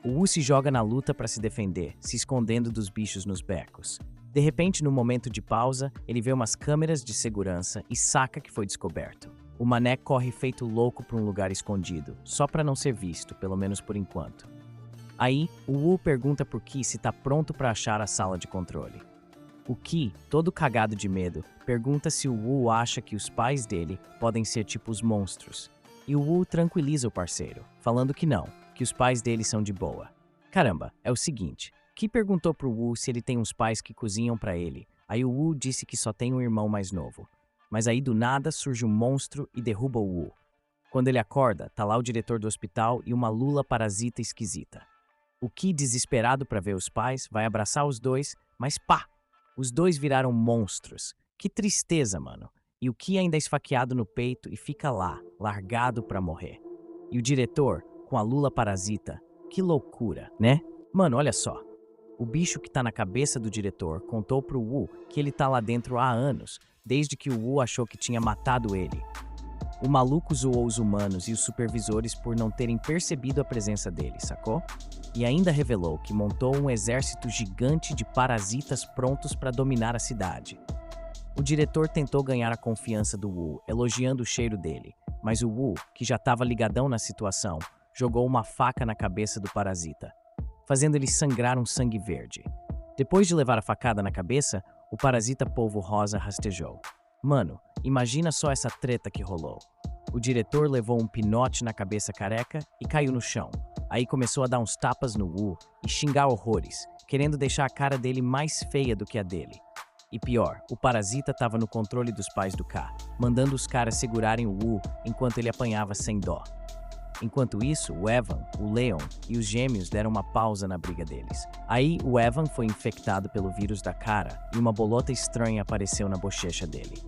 O Wu se joga na luta para se defender, se escondendo dos bichos nos becos. De repente, no momento de pausa, ele vê umas câmeras de segurança e saca que foi descoberto. O mané corre feito louco para um lugar escondido, só para não ser visto, pelo menos por enquanto. Aí, o Wu pergunta pro Ki se tá pronto para achar a sala de controle. O Ki, todo cagado de medo, pergunta se o Wu acha que os pais dele podem ser tipo os monstros. E o Wu tranquiliza o parceiro, falando que não, que os pais dele são de boa. Caramba, é o seguinte, Ki perguntou pro Wu se ele tem uns pais que cozinham pra ele, aí o Wu disse que só tem um irmão mais novo. Mas aí do nada surge um monstro e derruba o Wu. Quando ele acorda, tá lá o diretor do hospital e uma lula parasita esquisita. O Ki, desesperado pra ver os pais, vai abraçar os dois, mas pá! Os dois viraram monstros. Que tristeza, mano. E o Ki ainda é esfaqueado no peito e fica lá, largado pra morrer. E o diretor, com a lula parasita. Que loucura, né? Mano, olha só. O bicho que tá na cabeça do diretor contou pro Wu que ele tá lá dentro há anos, desde que o Wu achou que tinha matado ele. O maluco zoou os humanos e os supervisores por não terem percebido a presença dele, sacou? E ainda revelou que montou um exército gigante de parasitas prontos para dominar a cidade. O diretor tentou ganhar a confiança do Wu, elogiando o cheiro dele, mas o Wu, que já estava ligadão na situação, jogou uma faca na cabeça do parasita, fazendo ele sangrar um sangue verde. Depois de levar a facada na cabeça, o parasita polvo rosa rastejou. Mano, imagina só essa treta que rolou. O diretor levou um pinote na cabeça careca e caiu no chão. Aí começou a dar uns tapas no Wu e xingar horrores, querendo deixar a cara dele mais feia do que a dele. E pior, o parasita estava no controle dos pais do K, mandando os caras segurarem o Wu enquanto ele apanhava sem dó. Enquanto isso, o Evan, o Leon e os gêmeos deram uma pausa na briga deles. Aí, o Evan foi infectado pelo vírus da cara e uma bolota estranha apareceu na bochecha dele.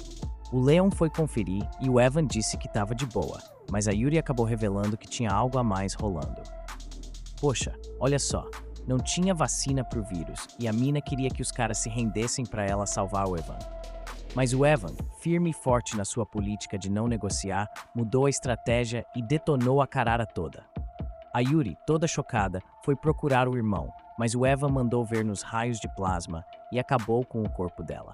O Leon foi conferir e o Evan disse que estava de boa, mas a Yuri acabou revelando que tinha algo a mais rolando. Poxa, olha só, não tinha vacina pro vírus e a mina queria que os caras se rendessem para ela salvar o Evan. Mas o Evan, firme e forte na sua política de não negociar, mudou a estratégia e detonou a carara toda. A Yuri, toda chocada, foi procurar o irmão, mas o Evan mandou ver nos raios de plasma e acabou com o corpo dela.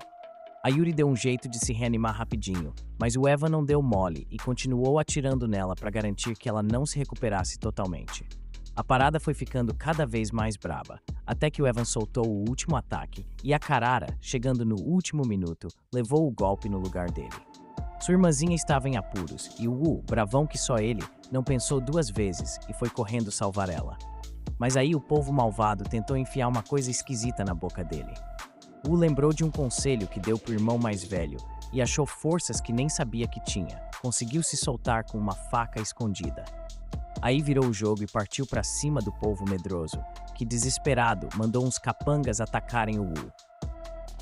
A Yuri deu um jeito de se reanimar rapidinho, mas o Evan não deu mole e continuou atirando nela para garantir que ela não se recuperasse totalmente. A parada foi ficando cada vez mais braba, até que o Evan soltou o último ataque e a Carara, chegando no último minuto, levou o golpe no lugar dele. Sua irmãzinha estava em apuros e o Wu, bravão que só ele, não pensou duas vezes e foi correndo salvar ela. Mas aí o povo malvado tentou enfiar uma coisa esquisita na boca dele. Wu lembrou de um conselho que deu pro irmão mais velho e achou forças que nem sabia que tinha. Conseguiu se soltar com uma faca escondida. Aí virou o jogo e partiu para cima do povo medroso, que desesperado mandou uns capangas atacarem o Wu.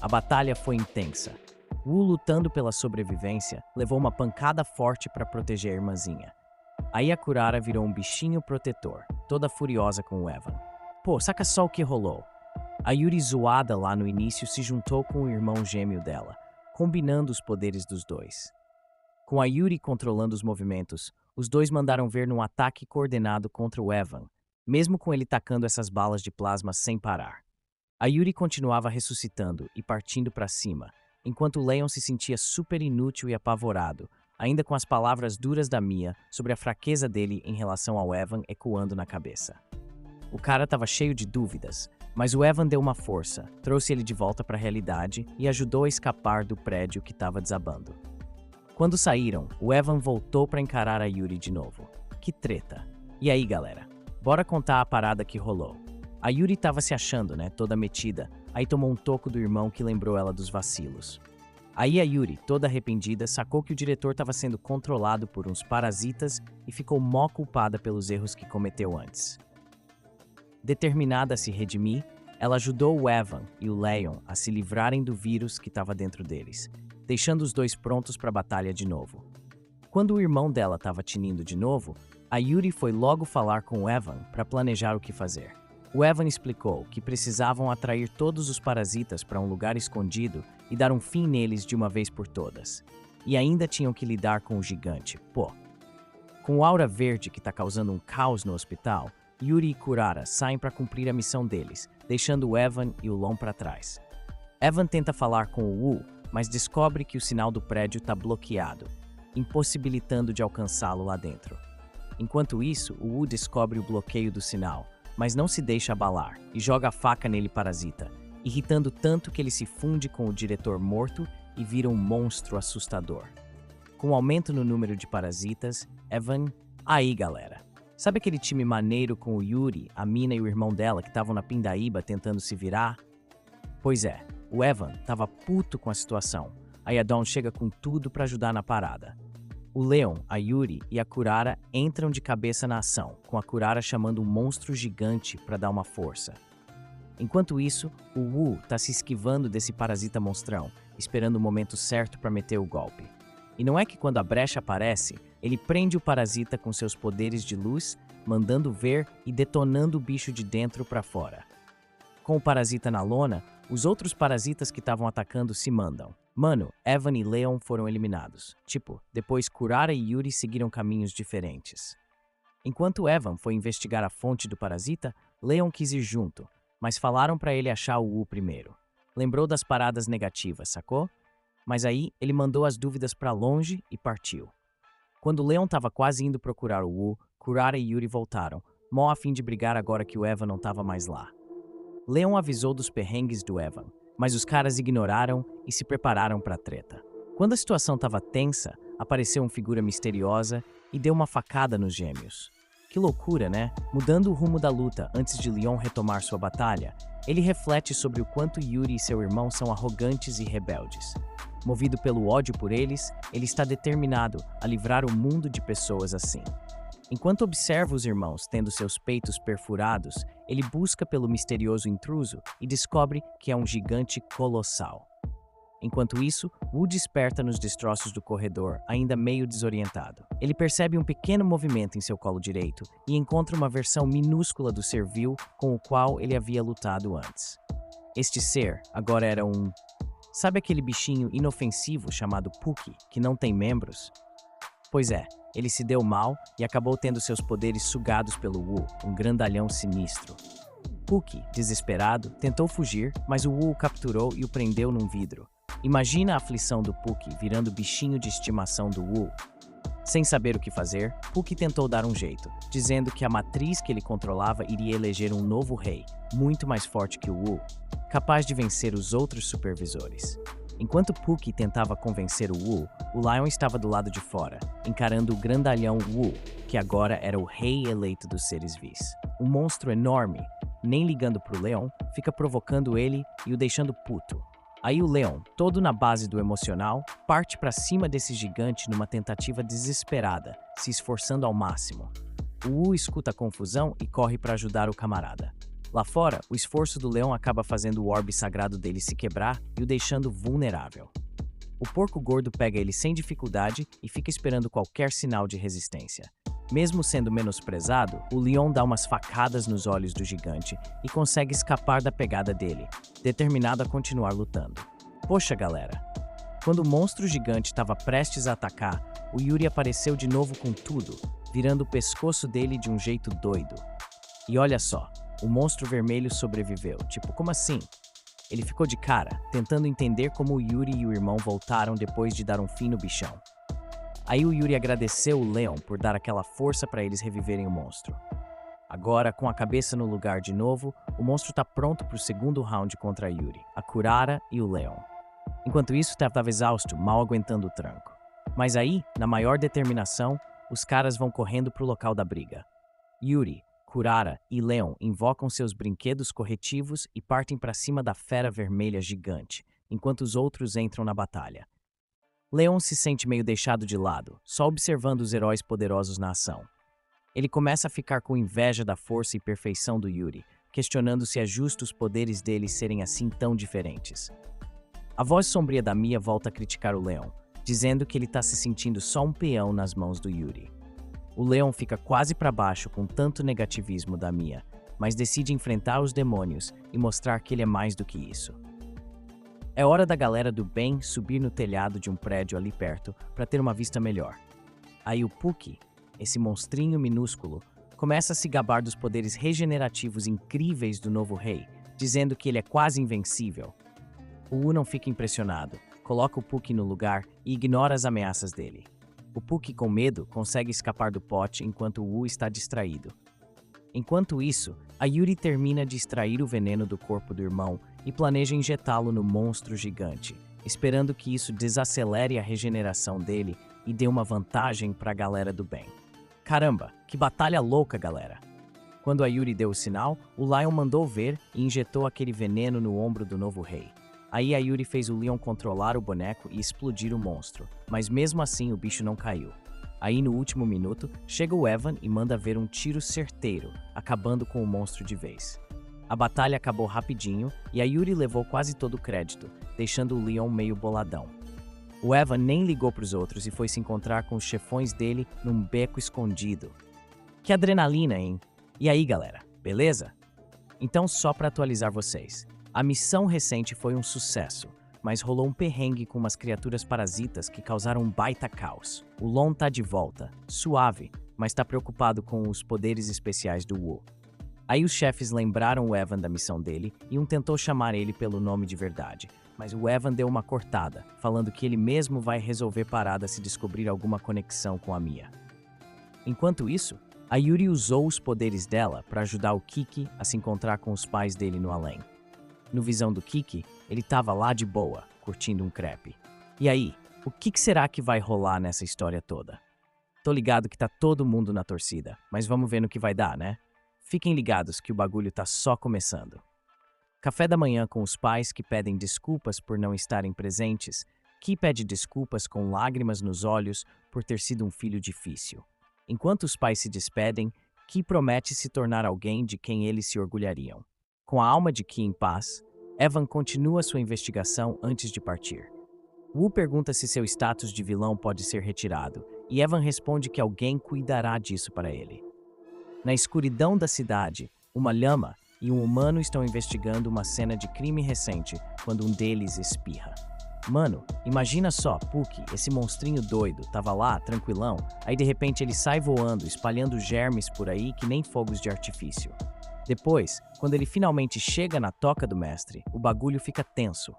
A batalha foi intensa. Wu, lutando pela sobrevivência, levou uma pancada forte para proteger a irmãzinha. Aí a Kurara virou um bichinho protetor, toda furiosa com o Evan. Pô, saca só o que rolou. A Yuri zoada lá no início se juntou com o irmão gêmeo dela, combinando os poderes dos dois. Com a Yuri controlando os movimentos, os dois mandaram ver num ataque coordenado contra o Evan, mesmo com ele tacando essas balas de plasma sem parar. A Yuri continuava ressuscitando e partindo para cima, enquanto o Leon se sentia super inútil e apavorado, ainda com as palavras duras da Mia sobre a fraqueza dele em relação ao Evan ecoando na cabeça. O cara estava cheio de dúvidas, mas o Evan deu uma força, trouxe ele de volta para a realidade e ajudou a escapar do prédio que estava desabando. Quando saíram, o Evan voltou pra encarar a Yuri de novo. Que treta. E aí, galera? Bora contar a parada que rolou. A Yuri tava se achando, né, toda metida, aí tomou um toco do irmão que lembrou ela dos vacilos. Aí a Yuri, toda arrependida, sacou que o diretor estava sendo controlado por uns parasitas e ficou mó culpada pelos erros que cometeu antes. Determinada a se redimir, ela ajudou o Evan e o Leon a se livrarem do vírus que estava dentro deles, deixando os dois prontos para a batalha de novo. Quando o irmão dela estava tinindo de novo, a Yuri foi logo falar com o Evan para planejar o que fazer. O Evan explicou que precisavam atrair todos os parasitas para um lugar escondido e dar um fim neles de uma vez por todas. E ainda tinham que lidar com o gigante, pô. Com o aura verde que está causando um caos no hospital, Yuri e Kurara saem para cumprir a missão deles, deixando o Evan e o Lon para trás. Evan tenta falar com o Wu, mas descobre que o sinal do prédio está bloqueado, impossibilitando de alcançá-lo lá dentro. Enquanto isso, o Wu descobre o bloqueio do sinal, mas não se deixa abalar e joga a faca nele parasita, irritando tanto que ele se funde com o diretor morto e vira um monstro assustador. Com o aumento no número de parasitas, Evan... Aí, galera. Sabe aquele time maneiro com o Yuri, a mina e o irmão dela que estavam na pindaíba tentando se virar? Pois é, o Evan tava puto com a situação. Aí a Dawn chega com tudo pra ajudar na parada. O Leon, a Yuri e a Kurara entram de cabeça na ação, com a Kurara chamando um monstro gigante para dar uma força. Enquanto isso, o Wu tá se esquivando desse parasita monstrão, esperando o momento certo para meter o golpe. E não é que quando a brecha aparece, ele prende o parasita com seus poderes de luz, mandando ver e detonando o bicho de dentro para fora. Com o parasita na lona, os outros parasitas que estavam atacando se mandam. Mano, Evan e Leon foram eliminados. Tipo, depois Kurara e Yuri seguiram caminhos diferentes. Enquanto Evan foi investigar a fonte do parasita, Leon quis ir junto, mas falaram pra ele achar o Wu primeiro. Lembrou das paradas negativas, sacou? Mas aí ele mandou as dúvidas pra longe e partiu. Quando Leon tava quase indo procurar o Wu, Kurara e Yuri voltaram, mó a fim de brigar agora que o Evan não tava mais lá. Leon avisou dos perrengues do Evan, mas os caras ignoraram e se prepararam para a treta. Quando a situação estava tensa, apareceu uma figura misteriosa e deu uma facada nos gêmeos. Que loucura, né? Mudando o rumo da luta antes de Leon retomar sua batalha, ele reflete sobre o quanto Yuri e seu irmão são arrogantes e rebeldes. Movido pelo ódio por eles, ele está determinado a livrar o mundo de pessoas assim. Enquanto observa os irmãos tendo seus peitos perfurados, ele busca pelo misterioso intruso e descobre que é um gigante colossal. Enquanto isso, Wu desperta nos destroços do corredor, ainda meio desorientado. Ele percebe um pequeno movimento em seu colo direito e encontra uma versão minúscula do ser vil com o qual ele havia lutado antes. Este ser agora era um... Sabe aquele bichinho inofensivo chamado Puki, que não tem membros? Pois é, ele se deu mal e acabou tendo seus poderes sugados pelo Wu, um grandalhão sinistro. Puki, desesperado, tentou fugir, mas o Wu o capturou e o prendeu num vidro. Imagina a aflição do Puki virando bichinho de estimação do Wu. Sem saber o que fazer, Puki tentou dar um jeito, dizendo que a matriz que ele controlava iria eleger um novo rei, muito mais forte que o Wu, capaz de vencer os outros supervisores. Enquanto Puki tentava convencer o Wu, o Lion estava do lado de fora, encarando o grandalhão Wu, que agora era o rei eleito dos seres vis. Um monstro enorme, nem ligando pro Leon, fica provocando ele e o deixando puto. Aí o Leon, todo na base do emocional, parte pra cima desse gigante numa tentativa desesperada, se esforçando ao máximo. O Wu escuta a confusão e corre para ajudar o camarada. Lá fora, o esforço do leão acaba fazendo o orbe sagrado dele se quebrar e o deixando vulnerável. O porco gordo pega ele sem dificuldade e fica esperando qualquer sinal de resistência. Mesmo sendo menosprezado, o leão dá umas facadas nos olhos do gigante e consegue escapar da pegada dele, determinado a continuar lutando. Poxa, galera! Quando o monstro gigante estava prestes a atacar, o Yuri apareceu de novo com tudo, virando o pescoço dele de um jeito doido. E olha só, o monstro vermelho sobreviveu. Tipo, como assim? Ele ficou de cara, tentando entender como o Yuri e o irmão voltaram depois de dar um fim no bichão. Aí o Yuri agradeceu o Leon por dar aquela força para eles reviverem o monstro. Agora, com a cabeça no lugar de novo, o monstro tá pronto pro segundo round contra a Yuri, a Kurara e o Leon. Enquanto isso, estava exausto, mal aguentando o tranco. Mas aí, na maior determinação, os caras vão correndo pro local da briga. Yuri, Kurara e Leon invocam seus brinquedos corretivos e partem para cima da fera vermelha gigante, enquanto os outros entram na batalha. Leon se sente meio deixado de lado, só observando os heróis poderosos na ação. Ele começa a ficar com inveja da força e perfeição do Yuri, questionando se é justo os poderes dele serem assim tão diferentes. A voz sombria da Mia volta a criticar o Leon, dizendo que ele está se sentindo só um peão nas mãos do Yuri. O Leon fica quase para baixo com tanto negativismo da Mia, mas decide enfrentar os demônios e mostrar que ele é mais do que isso. É hora da galera do bem subir no telhado de um prédio ali perto para ter uma vista melhor. Aí o Puki, esse monstrinho minúsculo, começa a se gabar dos poderes regenerativos incríveis do novo rei, dizendo que ele é quase invencível. O Wu não fica impressionado, coloca o Puki no lugar e ignora as ameaças dele. O Puki, com medo, consegue escapar do pote enquanto o Wu está distraído. Enquanto isso, a Yuri termina de extrair o veneno do corpo do irmão e planeja injetá-lo no monstro gigante, esperando que isso desacelere a regeneração dele e dê uma vantagem para a galera do bem. Caramba, que batalha louca, galera! Quando a Yuri deu o sinal, o Lion mandou ver e injetou aquele veneno no ombro do novo rei. Aí a Yuri fez o Leon controlar o boneco e explodir o monstro, mas mesmo assim o bicho não caiu. Aí no último minuto, chega o Evan e manda ver um tiro certeiro, acabando com o monstro de vez. A batalha acabou rapidinho e a Yuri levou quase todo o crédito, deixando o Leon meio boladão. O Evan nem ligou pros outros e foi se encontrar com os chefões dele num beco escondido. Que adrenalina, hein? E aí, galera, beleza? Então, só para atualizar vocês, a missão recente foi um sucesso, mas rolou um perrengue com umas criaturas parasitas que causaram um baita caos. O Lon tá de volta, suave, mas tá preocupado com os poderes especiais do Wu. Aí os chefes lembraram o Evan da missão dele e um tentou chamar ele pelo nome de verdade, mas o Evan deu uma cortada, falando que ele mesmo vai resolver parada se descobrir alguma conexão com a Mia. Enquanto isso, a Yuri usou os poderes dela para ajudar o Kiki a se encontrar com os pais dele no além. No visão do Kiki, ele tava lá de boa, curtindo um crepe. E aí, o que será que vai rolar nessa história toda? Tô ligado que tá todo mundo na torcida, mas vamos ver no que vai dar, né? Fiquem ligados que o bagulho tá só começando. Café da manhã com os pais que pedem desculpas por não estarem presentes. Ki pede desculpas com lágrimas nos olhos por ter sido um filho difícil. Enquanto os pais se despedem, Ki promete se tornar alguém de quem eles se orgulhariam. Com a alma de Ki em paz, Evan continua sua investigação antes de partir. Wu pergunta se seu status de vilão pode ser retirado, e Evan responde que alguém cuidará disso para ele. Na escuridão da cidade, uma lhama e um humano estão investigando uma cena de crime recente quando um deles espirra. Mano, imagina só, Puki, esse monstrinho doido, tava lá, tranquilão, aí de repente ele sai voando, espalhando germes por aí que nem fogos de artifício. Depois, quando ele finalmente chega na toca do mestre, o bagulho fica tenso.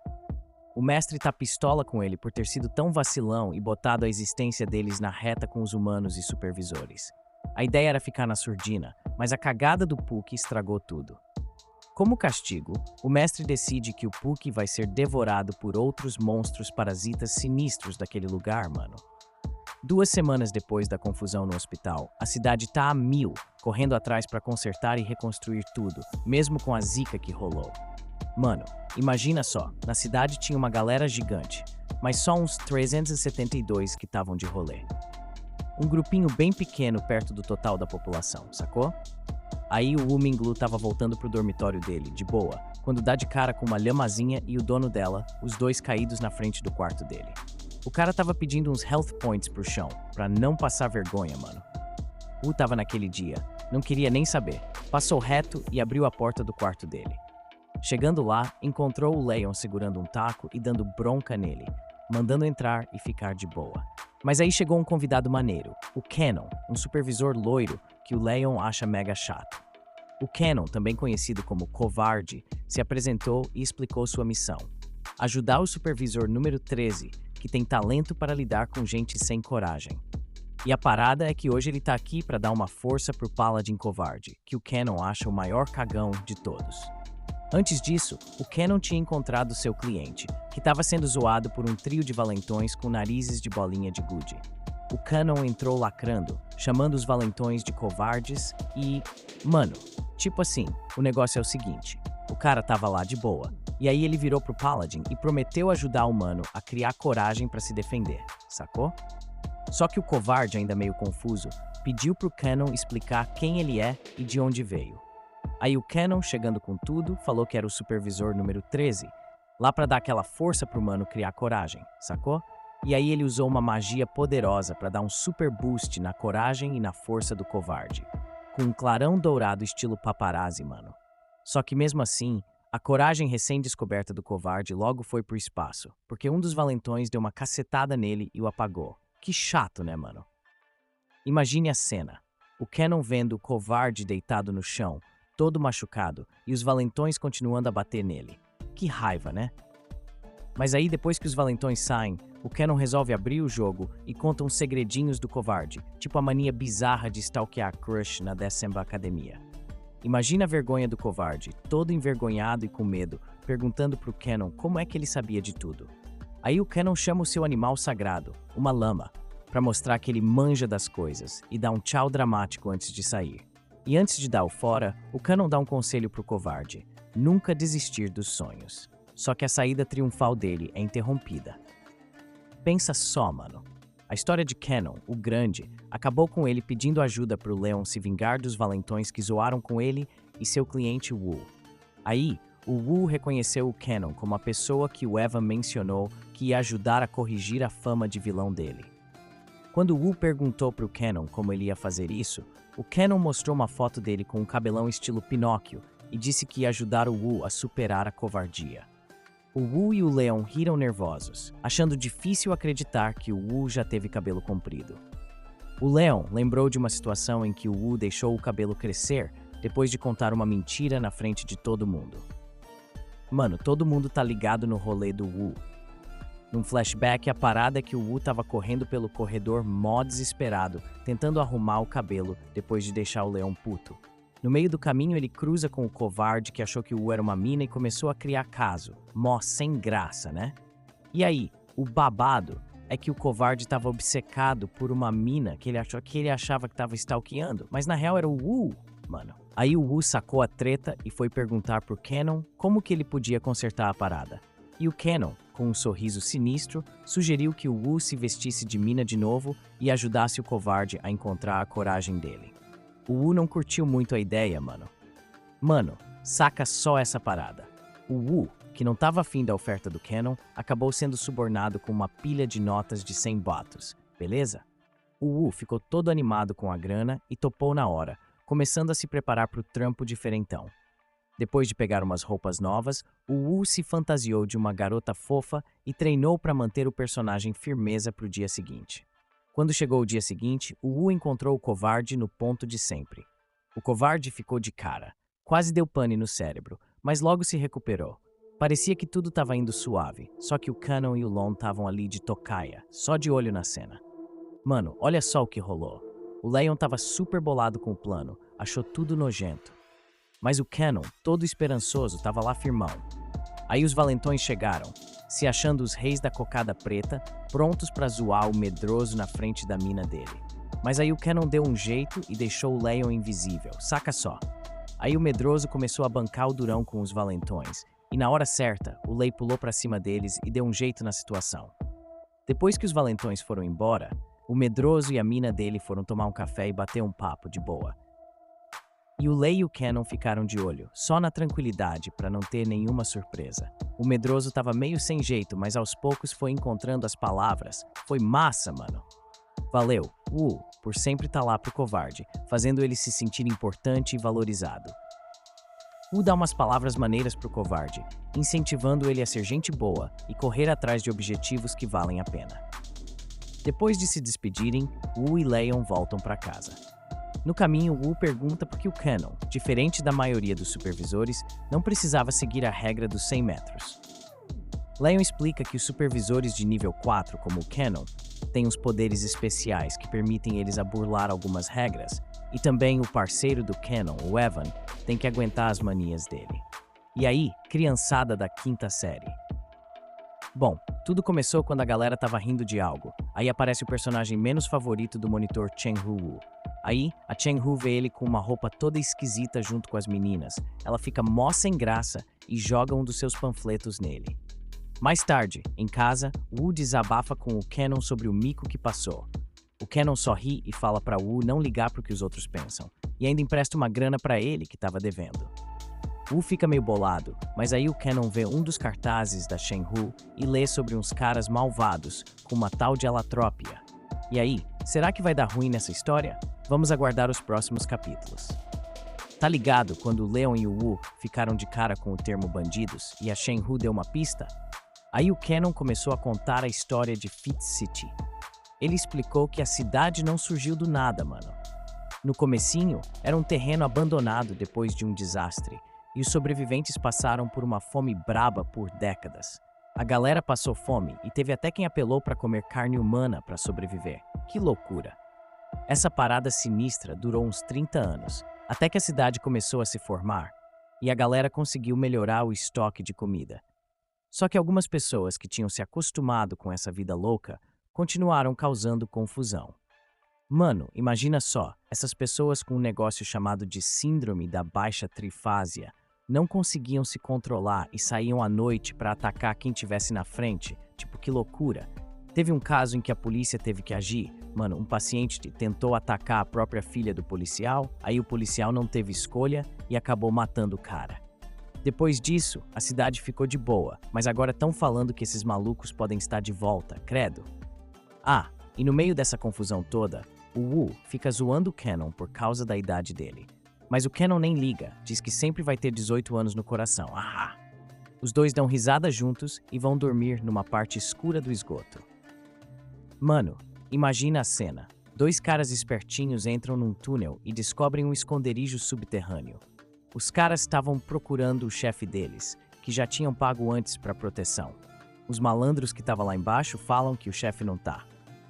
O mestre tá pistola com ele por ter sido tão vacilão e botado a existência deles na reta com os humanos e supervisores. A ideia era ficar na surdina, mas a cagada do Puki estragou tudo. Como castigo, o mestre decide que o Puki vai ser devorado por outros monstros parasitas sinistros daquele lugar, mano. 2 semanas depois da confusão no hospital, a cidade tá a mil, correndo atrás pra consertar e reconstruir tudo, mesmo com a zica que rolou. Mano, imagina só, na cidade tinha uma galera gigante, mas só uns 372 que estavam de rolê. Um grupinho bem pequeno perto do total da população, sacou? Aí o Wu Minglu tava voltando pro dormitório dele, de boa, quando dá de cara com uma lhamazinha e o dono dela, os dois caídos na frente do quarto dele. O cara tava pedindo uns health points pro chão, pra não passar vergonha, mano. Wu tava naquele dia, não queria nem saber, passou reto e abriu a porta do quarto dele. Chegando lá, encontrou o Leon segurando um taco e dando bronca nele, mandando entrar e ficar de boa. Mas aí chegou um convidado maneiro, o Cannon, um supervisor loiro que o Leon acha mega chato. O Cannon, também conhecido como Covarde, se apresentou e explicou sua missão: ajudar o supervisor número 13, que tem talento para lidar com gente sem coragem. E a parada é que hoje ele tá aqui para dar uma força pro Paladin Covarde, que o Cannon acha o maior cagão de todos. Antes disso, o Cannon tinha encontrado seu cliente, que estava sendo zoado por um trio de valentões com narizes de bolinha de gude. O Cannon entrou lacrando, chamando os valentões de covardes e... Mano, tipo assim, o negócio é o seguinte, o cara tava lá de boa, e aí ele virou pro Paladin e prometeu ajudar o mano a criar coragem pra se defender, sacou? Só que o covarde, ainda meio confuso, pediu pro Cannon explicar quem ele é e de onde veio. Aí o Cannon, chegando com tudo, falou que era o supervisor número 13, lá pra dar aquela força pro mano criar coragem, sacou? E aí ele usou uma magia poderosa pra dar um super boost na coragem e na força do covarde, com um clarão dourado estilo paparazzi, mano. Só que mesmo assim, a coragem recém-descoberta do covarde logo foi pro espaço, porque um dos valentões deu uma cacetada nele e o apagou. Que chato, né, mano? Imagine a cena. O Cannon vendo o covarde deitado no chão, todo machucado, e os valentões continuando a bater nele. Que raiva, né? Mas aí, depois que os valentões saem, o Cannon resolve abrir o jogo e conta uns segredinhos do covarde, tipo a mania bizarra de stalkear a crush na 10ª academia. Imagina a vergonha do covarde, todo envergonhado e com medo, perguntando pro Cannon como é que ele sabia de tudo. Aí o Cannon chama o seu animal sagrado, uma lama, pra mostrar que ele manja das coisas e dá um tchau dramático antes de sair. E antes de dar o fora, o Cannon dá um conselho pro covarde: nunca desistir dos sonhos. Só que a saída triunfal dele é interrompida. Pensa só, mano. A história de Cannon, o Grande, acabou com ele pedindo ajuda pro Leon se vingar dos valentões que zoaram com ele e seu cliente Wu. Aí, o Wu reconheceu o Cannon como a pessoa que o Evan mencionou que ia ajudar a corrigir a fama de vilão dele. Quando o Wu perguntou pro Cannon como ele ia fazer isso, o Cannon mostrou uma foto dele com um cabelão estilo Pinóquio e disse que ia ajudar o Wu a superar a covardia. O Wu e o Leon riram nervosos, achando difícil acreditar que o Wu já teve cabelo comprido. O Leon lembrou de uma situação em que o Wu deixou o cabelo crescer depois de contar uma mentira na frente de todo mundo. Mano, todo mundo tá ligado no rolê do Wu. Num flashback, a parada é que o Wu tava correndo pelo corredor mó desesperado, tentando arrumar o cabelo depois de deixar o Leon puto. No meio do caminho, ele cruza com o covarde que achou que o Wu era uma mina e começou a criar caso. Mó sem graça, né? E aí, o babado é que o covarde tava obcecado por uma mina que ele achava que tava stalkeando, mas na real era o Wu, mano. Aí o Wu sacou a treta e foi perguntar pro Cannon como que ele podia consertar a parada. E o Cannon, com um sorriso sinistro, sugeriu que o Wu se vestisse de mina de novo e ajudasse o covarde a encontrar a coragem dele. O Wu não curtiu muito a ideia, mano. Mano, saca só essa parada. O Wu, que não tava afim da oferta do Cannon, acabou sendo subornado com uma pilha de notas de 100 batos, beleza? O Wu ficou todo animado com a grana e topou na hora, começando a se preparar pro trampo diferentão. Depois de pegar umas roupas novas, o Wu se fantasiou de uma garota fofa e treinou para manter o personagem firmeza pro dia seguinte. Quando chegou o dia seguinte, o Wu encontrou o covarde no ponto de sempre. O covarde ficou de cara, quase deu pane no cérebro, mas logo se recuperou. Parecia que tudo estava indo suave, só que o Cannon e o Lon estavam ali de tocaia, só de olho na cena. Mano, olha só o que rolou. O Leon estava super bolado com o plano, achou tudo nojento. Mas o Cannon, todo esperançoso, estava lá firmão. Aí os valentões chegaram, se achando os reis da cocada preta, prontos para zoar o medroso na frente da mina dele. Mas aí o Cannon deu um jeito e deixou o Leon invisível, saca só. Aí o medroso começou a bancar o durão com os valentões, e na hora certa, o Lei pulou para cima deles e deu um jeito na situação. Depois que os valentões foram embora, o medroso e a mina dele foram tomar um café e bater um papo de boa. E o Lei e o Cannon ficaram de olho, só na tranquilidade, para não ter nenhuma surpresa. O medroso tava meio sem jeito, mas aos poucos foi encontrando as palavras. Foi massa, mano. Valeu, Wu, por sempre estar lá pro covarde, fazendo ele se sentir importante e valorizado. Wu dá umas palavras maneiras pro covarde, incentivando ele a ser gente boa e correr atrás de objetivos que valem a pena. Depois de se despedirem, Wu e Leon voltam para casa. No caminho, Wu pergunta por que o Cannon, diferente da maioria dos supervisores, não precisava seguir a regra dos 100 metros. Leon explica que os supervisores de nível 4, como o Cannon, têm os poderes especiais que permitem eles a burlar algumas regras, e também o parceiro do Cannon, o Evan, tem que aguentar as manias dele. E aí, criançada da quinta série. Bom, tudo começou quando a galera tava rindo de algo. Aí aparece o personagem menos favorito do monitor, Cheng-Hu. Aí, a Cheng-Hu vê ele com uma roupa toda esquisita junto com as meninas. Ela fica mó sem graça e joga um dos seus panfletos nele. Mais tarde, em casa, Wu desabafa com o Cannon sobre o mico que passou. O Cannon só ri e fala pra Wu não ligar pro que os outros pensam. E ainda empresta uma grana pra ele que tava devendo. Wu fica meio bolado, mas aí o Cannon vê um dos cartazes da Cheng-Hu e lê sobre uns caras malvados com uma tal de Alatrópia. E aí, será que vai dar ruim nessa história? Vamos aguardar os próximos capítulos. Tá ligado quando o Leon e o Wu ficaram de cara com o termo bandidos e a Cheng-Hu deu uma pista? Aí o Cannon começou a contar a história de Fit City. Ele explicou que a cidade não surgiu do nada, mano. No comecinho, era um terreno abandonado depois de um desastre. E os sobreviventes passaram por uma fome braba por décadas. A galera passou fome e teve até quem apelou para comer carne humana para sobreviver. Que loucura! Essa parada sinistra durou uns 30 anos, até que a cidade começou a se formar e a galera conseguiu melhorar o estoque de comida. Só que algumas pessoas que tinham se acostumado com essa vida louca continuaram causando confusão. Mano, imagina só, essas pessoas com um negócio chamado de Síndrome da Baixa Trifásia não conseguiam se controlar e saíam à noite para atacar quem tivesse na frente. Tipo, que loucura. Teve um caso em que a polícia teve que agir. Mano, um paciente tentou atacar a própria filha do policial, aí o policial não teve escolha e acabou matando o cara. Depois disso, a cidade ficou de boa, mas agora estão falando que esses malucos podem estar de volta, credo. Ah, e no meio dessa confusão toda, o Wu fica zoando o Cannon por causa da idade dele. Mas o Cannon nem liga, diz que sempre vai ter 18 anos no coração. Ahá! Os dois dão risada juntos e vão dormir numa parte escura do esgoto. Mano, imagina a cena. Dois caras espertinhos entram num túnel e descobrem um esconderijo subterrâneo. Os caras estavam procurando o chefe deles, que já tinham pago antes para proteção. Os malandros que estavam lá embaixo falam que o chefe não tá.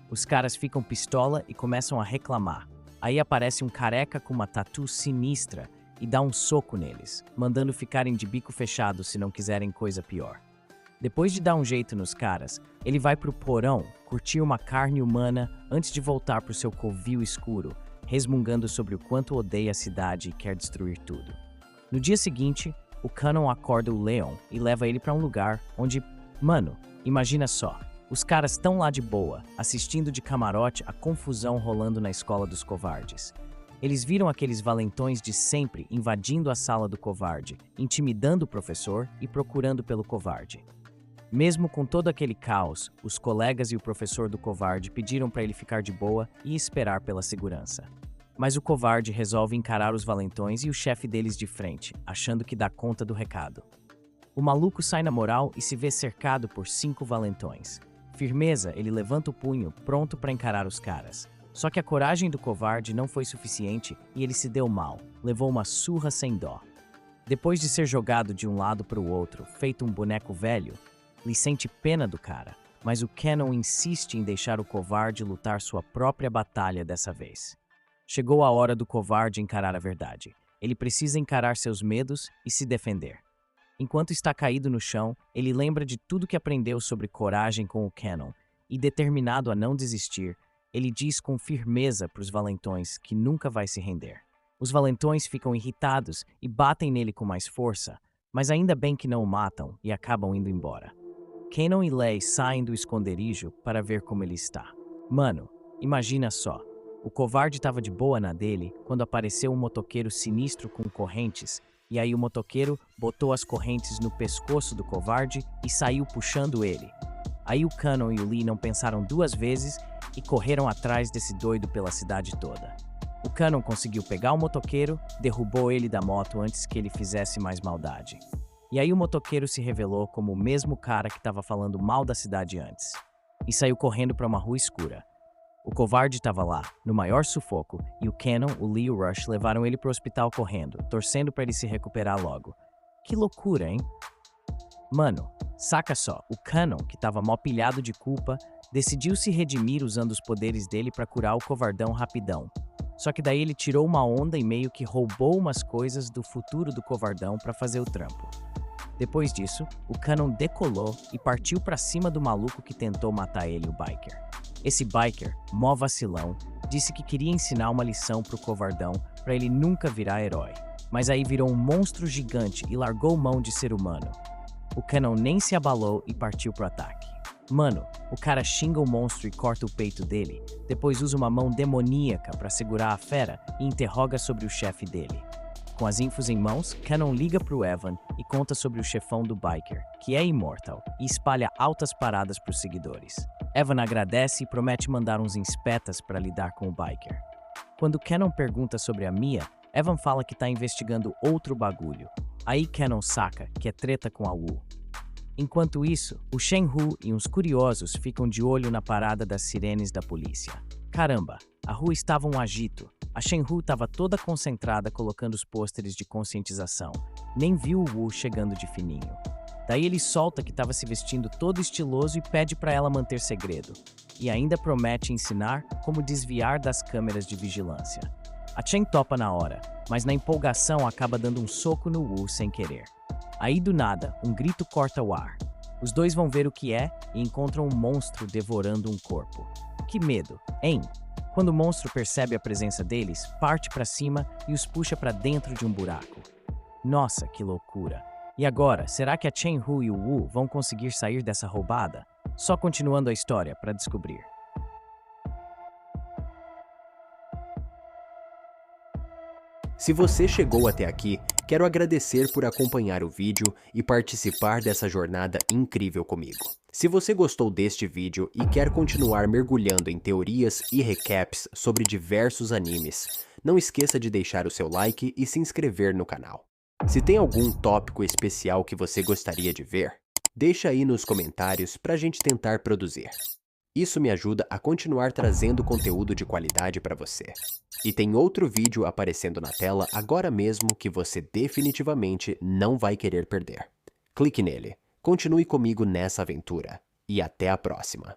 Os caras ficam pistola e começam a reclamar. Aí aparece um careca com uma tatu sinistra e dá um soco neles, mandando ficarem de bico fechado se não quiserem coisa pior. Depois de dar um jeito nos caras, ele vai pro porão curtir uma carne humana antes de voltar pro seu covil escuro, resmungando sobre o quanto odeia a cidade e quer destruir tudo. No dia seguinte, o Cannon acorda o Leon e leva ele pra um lugar onde, mano, imagina só. Os caras estão lá de boa, assistindo de camarote a confusão rolando na escola dos covardes. Eles viram aqueles valentões de sempre invadindo a sala do covarde, intimidando o professor e procurando pelo covarde. Mesmo com todo aquele caos, os colegas e o professor do covarde pediram para ele ficar de boa e esperar pela segurança. Mas o covarde resolve encarar os valentões e o chefe deles de frente, achando que dá conta do recado. O maluco sai na moral e se vê cercado por 5 valentões. Firmeza, ele levanta o punho, pronto para encarar os caras. Só que a coragem do covarde não foi suficiente e ele se deu mal, levou uma surra sem dó. Depois de ser jogado de um lado para o outro, feito um boneco velho, ele sente pena do cara, mas o Cannon insiste em deixar o covarde lutar sua própria batalha dessa vez. Chegou a hora do covarde encarar a verdade. Ele precisa encarar seus medos e se defender. Enquanto está caído no chão, ele lembra de tudo que aprendeu sobre coragem com o Cannon e, determinado a não desistir, ele diz com firmeza para os valentões que nunca vai se render. Os valentões ficam irritados e batem nele com mais força, mas ainda bem que não o matam e acabam indo embora. Cannon e Lei saem do esconderijo para ver como ele está. Mano, imagina só. O covarde estava de boa na dele quando apareceu um motoqueiro sinistro com correntes. E aí o motoqueiro botou as correntes no pescoço do covarde e saiu puxando ele. Aí o Cannon e o Lee não pensaram 2 vezes e correram atrás desse doido pela cidade toda. O Cannon conseguiu pegar o motoqueiro, derrubou ele da moto antes que ele fizesse mais maldade. E aí o motoqueiro se revelou como o mesmo cara que estava falando mal da cidade antes. E saiu correndo para uma rua escura. O covarde estava lá, no maior sufoco, e o Cannon, o Lee e o Rush levaram ele para o hospital correndo, torcendo para ele se recuperar logo. Que loucura, hein? Mano, saca só, o Cannon, que estava mó pilhado de culpa, decidiu se redimir usando os poderes dele para curar o covardão rapidão. Só que daí ele tirou uma onda e meio que roubou umas coisas do futuro do covardão para fazer o trampo. Depois disso, o Cannon decolou e partiu para cima do maluco que tentou matar ele, o biker. Esse biker, mó vacilão, disse que queria ensinar uma lição pro covardão para ele nunca virar herói. Mas aí virou um monstro gigante e largou mão de ser humano. O Cannon nem se abalou e partiu pro ataque. Mano, o cara xinga o monstro e corta o peito dele, depois usa uma mão demoníaca para segurar a fera e interroga sobre o chefe dele. Com as infos em mãos, Cannon liga pro Evan e conta sobre o chefão do biker, que é imortal, e espalha altas paradas pros seguidores. Evan agradece e promete mandar uns inspetas para lidar com o biker. Quando Cannon pergunta sobre a Mia, Evan fala que tá investigando outro bagulho. Aí Cannon saca que é treta com a Wu. Enquanto isso, o Shen-Hu e uns curiosos ficam de olho na parada das sirenes da polícia. Caramba, a Hu estava um agito. A Shen-Hu estava toda concentrada colocando os pôsteres de conscientização. Nem viu o Wu chegando de fininho. Daí ele solta que estava se vestindo todo estiloso e pede para ela manter segredo. E ainda promete ensinar como desviar das câmeras de vigilância. A Chen topa na hora, mas na empolgação acaba dando um soco no Wu sem querer. Aí do nada, um grito corta o ar. Os dois vão ver o que é e encontram um monstro devorando um corpo. Que medo, hein? Quando o monstro percebe a presença deles, parte para cima e os puxa para dentro de um buraco. Nossa, que loucura! E agora, será que a Shen-Hu e o Wu vão conseguir sair dessa roubada? Só continuando a história para descobrir.
Se você chegou até aqui, quero agradecer por acompanhar o vídeo e participar dessa jornada incrível comigo. Se você gostou deste vídeo e quer continuar mergulhando em teorias e recaps sobre diversos animes, não esqueça de deixar o seu like e se inscrever no canal. Se tem algum tópico especial que você gostaria de ver, deixa aí nos comentários pra gente tentar produzir. Isso me ajuda a continuar trazendo conteúdo de qualidade para você. E tem outro vídeo aparecendo na tela agora mesmo que você definitivamente não vai querer perder. Clique nele, continue comigo nessa aventura e até a próxima.